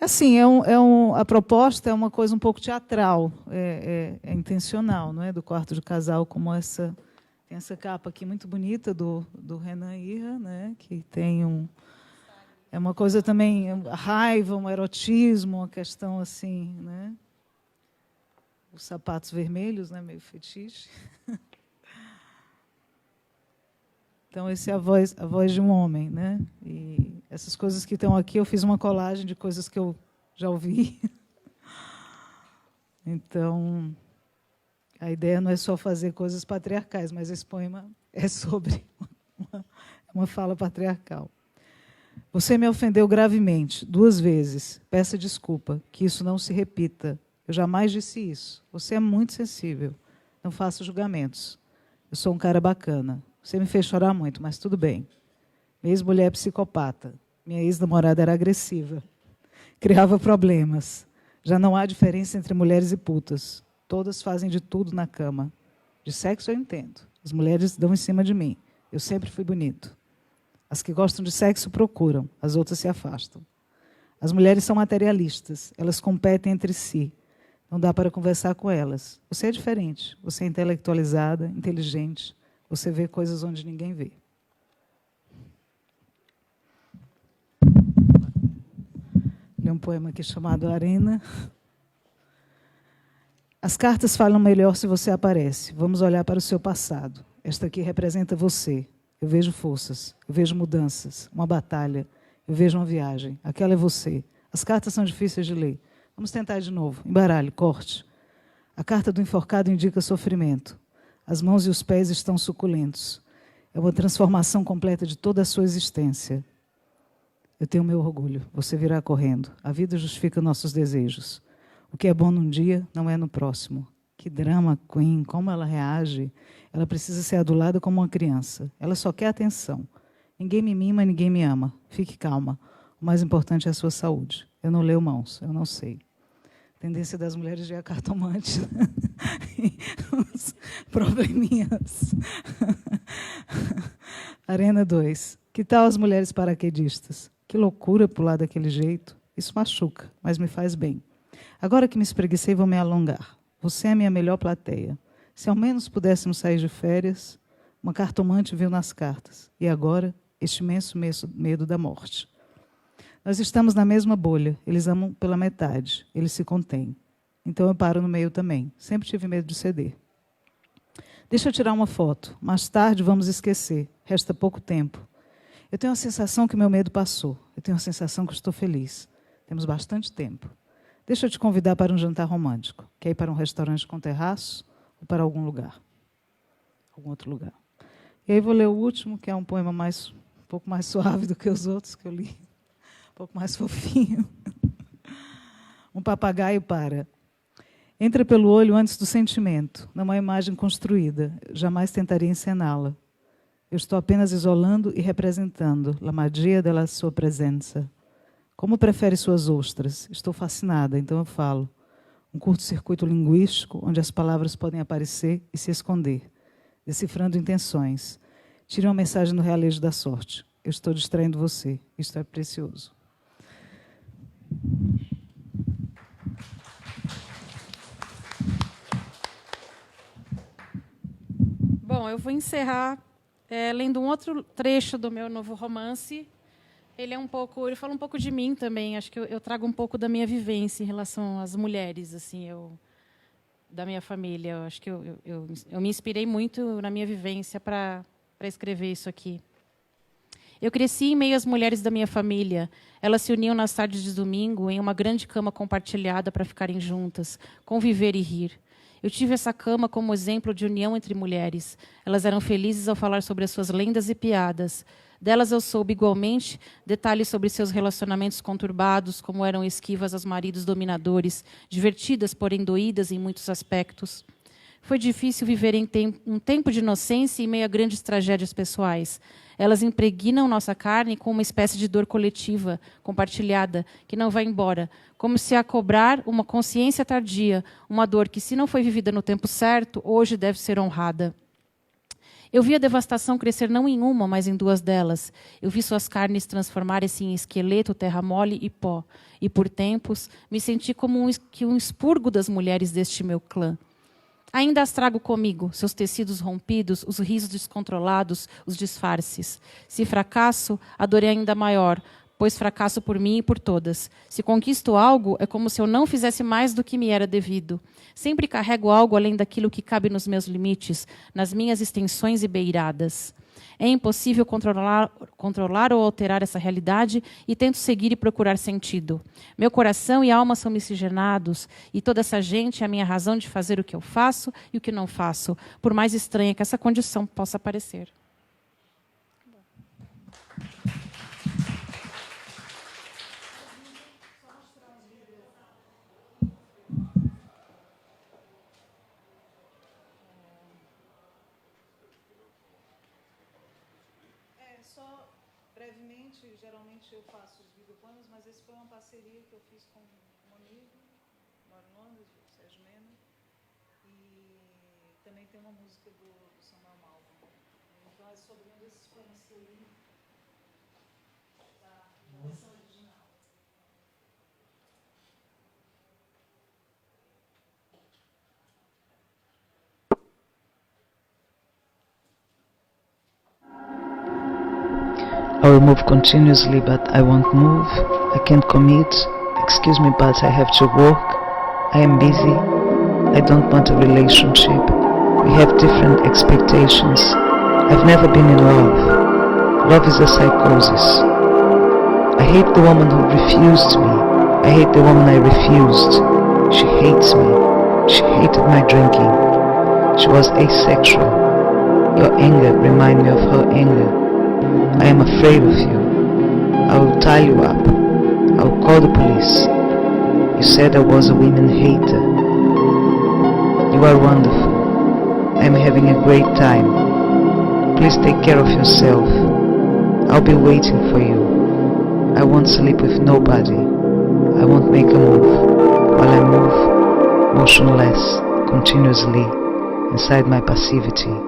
Assim, a proposta é uma coisa um pouco teatral, é intencional, não é? Do quarto de casal, como essa... Tem essa capa aqui muito bonita do Renan Irra, né? Que tem é uma coisa também, a raiva, um erotismo, uma questão assim, né? Os sapatos vermelhos, né? Meio fetiche. Então, essa é a voz de um homem, né? E essas coisas que estão aqui, eu fiz uma colagem de coisas que eu já ouvi. Então, a ideia não é só fazer coisas patriarcais, mas esse poema é sobre uma fala patriarcal. Você me ofendeu gravemente, 2 vezes. Peça desculpa, que isso não se repita. Eu jamais disse isso. Você é muito sensível. Não faça julgamentos. Eu sou um cara bacana. Você me fez chorar muito, mas tudo bem. Minha ex-mulher é psicopata. Minha ex-namorada era agressiva. Criava problemas. Já não há diferença entre mulheres e putas. Todas fazem de tudo na cama. De sexo eu entendo. As mulheres dão em cima de mim. Eu sempre fui bonito. As que gostam de sexo procuram, as outras se afastam. As mulheres são materialistas. Elas competem entre si. Não dá para conversar com elas. Você é diferente. Você é intelectualizada, inteligente. Você vê coisas onde ninguém vê. Lê um poema aqui chamado Arena. As cartas falam melhor se você aparece. Vamos olhar para o seu passado. Esta aqui representa você. Eu vejo forças, eu vejo mudanças, uma batalha, eu vejo uma viagem. Aquela é você. As cartas são difíceis de ler. Vamos tentar de novo. Embaralhe, corte. A carta do enforcado indica sofrimento. As mãos e os pés estão suculentos. É uma transformação completa de toda a sua existência. Eu tenho meu orgulho. Você virá correndo. A vida justifica nossos desejos. O que é bom num dia, não é no próximo. Que drama, Queen, como ela reage. Ela precisa ser adulada como uma criança. Ela só quer atenção. Ninguém me mima, ninguém me ama. Fique calma. O mais importante é a sua saúde. Eu não leio mãos, eu não sei. Tendência das mulheres de cartomante. Uns probleminhas. Arena 2. Que tal as mulheres paraquedistas? Que loucura pular daquele jeito. Isso machuca, mas me faz bem. Agora que me espreguicei, vou me alongar. Você é a minha melhor plateia. Se ao menos pudéssemos sair de férias, uma cartomante viu nas cartas. E agora, este imenso medo da morte. Nós estamos na mesma bolha. Eles amam pela metade. Eles se contêm. Então eu paro no meio também. Sempre tive medo de ceder. Deixa eu tirar uma foto. Mais tarde vamos esquecer. Resta pouco tempo. Eu tenho a sensação que meu medo passou. Eu tenho a sensação que estou feliz. Temos bastante tempo. Deixa eu te convidar para um jantar romântico. Quer ir para um restaurante com terraço ou para algum lugar? Algum outro lugar. E aí vou ler o último, que é um poema um pouco mais suave do que os outros que eu li. Um pouco mais fofinho. Um papagaio para. Entra pelo olho antes do sentimento. Não é uma imagem construída. Jamais tentaria encená-la. Eu estou apenas isolando e representando. La magia della sua presença. Como prefere suas ostras? Estou fascinada, então eu falo. Um curto-circuito linguístico, onde as palavras podem aparecer e se esconder. Decifrando intenções. Tire uma mensagem no realejo da sorte. Eu estou distraindo você. Isto é precioso. Bom, eu vou encerrar lendo um outro trecho do meu novo romance. Ele fala um pouco de mim também. Acho que eu trago um pouco da minha vivência em relação às mulheres, assim, da minha família. Eu acho que eu me inspirei muito na minha vivência para escrever isso aqui. Eu cresci em meio às mulheres da minha família. Elas se uniam nas tardes de domingo em uma grande cama compartilhada para ficarem juntas, conviver e rir. Eu tive essa cama como exemplo de união entre mulheres. Elas eram felizes ao falar sobre as suas lendas e piadas. Delas eu soube igualmente detalhes sobre seus relacionamentos conturbados, como eram esquivas aos maridos dominadores, divertidas, porém doídas em muitos aspectos. Foi difícil viver em um tempo de inocência em meio a grandes tragédias pessoais. Elas impregnam nossa carne com uma espécie de dor coletiva, compartilhada, que não vai embora, como se a cobrar uma consciência tardia, uma dor que, se não foi vivida no tempo certo, hoje deve ser honrada. Eu vi a devastação crescer não em uma, mas em duas delas. Eu vi suas carnes transformarem-se em esqueleto, terra mole e pó. E, por tempos, me senti como um expurgo das mulheres deste meu clã. Ainda as trago comigo, seus tecidos rompidos, os risos descontrolados, os disfarces. Se fracasso, a dor é ainda maior, pois fracasso por mim e por todas. Se conquisto algo, é como se eu não fizesse mais do que me era devido. Sempre carrego algo além daquilo que cabe nos meus limites, nas minhas extensões e beiradas. É impossível controlar ou alterar essa realidade e tento seguir e procurar sentido. Meu coração e alma são miscigenados e toda essa gente é a minha razão de fazer o que eu faço e o que não faço, por mais estranha que essa condição possa parecer. Só brevemente, geralmente eu faço os videoplanos, mas esse foi uma parceria que eu fiz com um amigo, mora em Londres, o Sérgio Mena, e também tem uma música do Samuel Malva. Então é sobre um desses poemas que eu li da versão original. I will move continuously, but I won't move. I can't commit. Excuse me, but I have to work. I am busy. I don't want a relationship. We have different expectations. I've never been in love. Love is a psychosis. I hate the woman who refused me. I hate the woman I refused. She hates me. She hated my drinking. She was asexual. Your anger reminds me of her anger. I am afraid of you. I will tie you up. I will call the police. You said I was a women hater. You are wonderful. I am having a great time. Please take care of yourself. I'll be waiting for you. I won't sleep with nobody. I won't make a move. While I move, motionless, continuously, inside my passivity.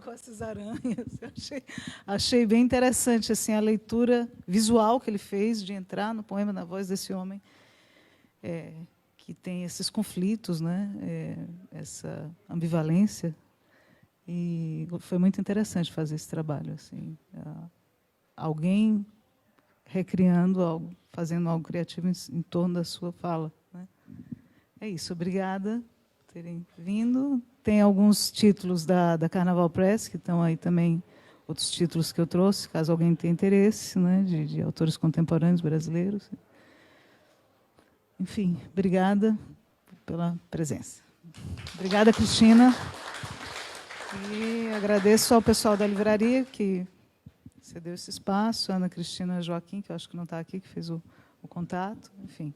Com essas aranhas. Achei bem interessante assim, a leitura visual que ele fez de entrar no poema na voz desse homem que tem esses conflitos, né? Essa ambivalência. E foi muito interessante fazer esse trabalho. Assim. Alguém recriando algo, fazendo algo criativo em torno da sua fala, né? É isso. Obrigada por terem vindo. Tem alguns títulos da Carnaval Press, que estão aí também, outros títulos que eu trouxe, caso alguém tenha interesse, né, de autores contemporâneos brasileiros. Enfim, obrigada pela presença. Obrigada, Cristina. E agradeço ao pessoal da livraria que cedeu esse espaço, Ana Cristina Joaquim, que eu acho que não está aqui, que fez o contato. Enfim.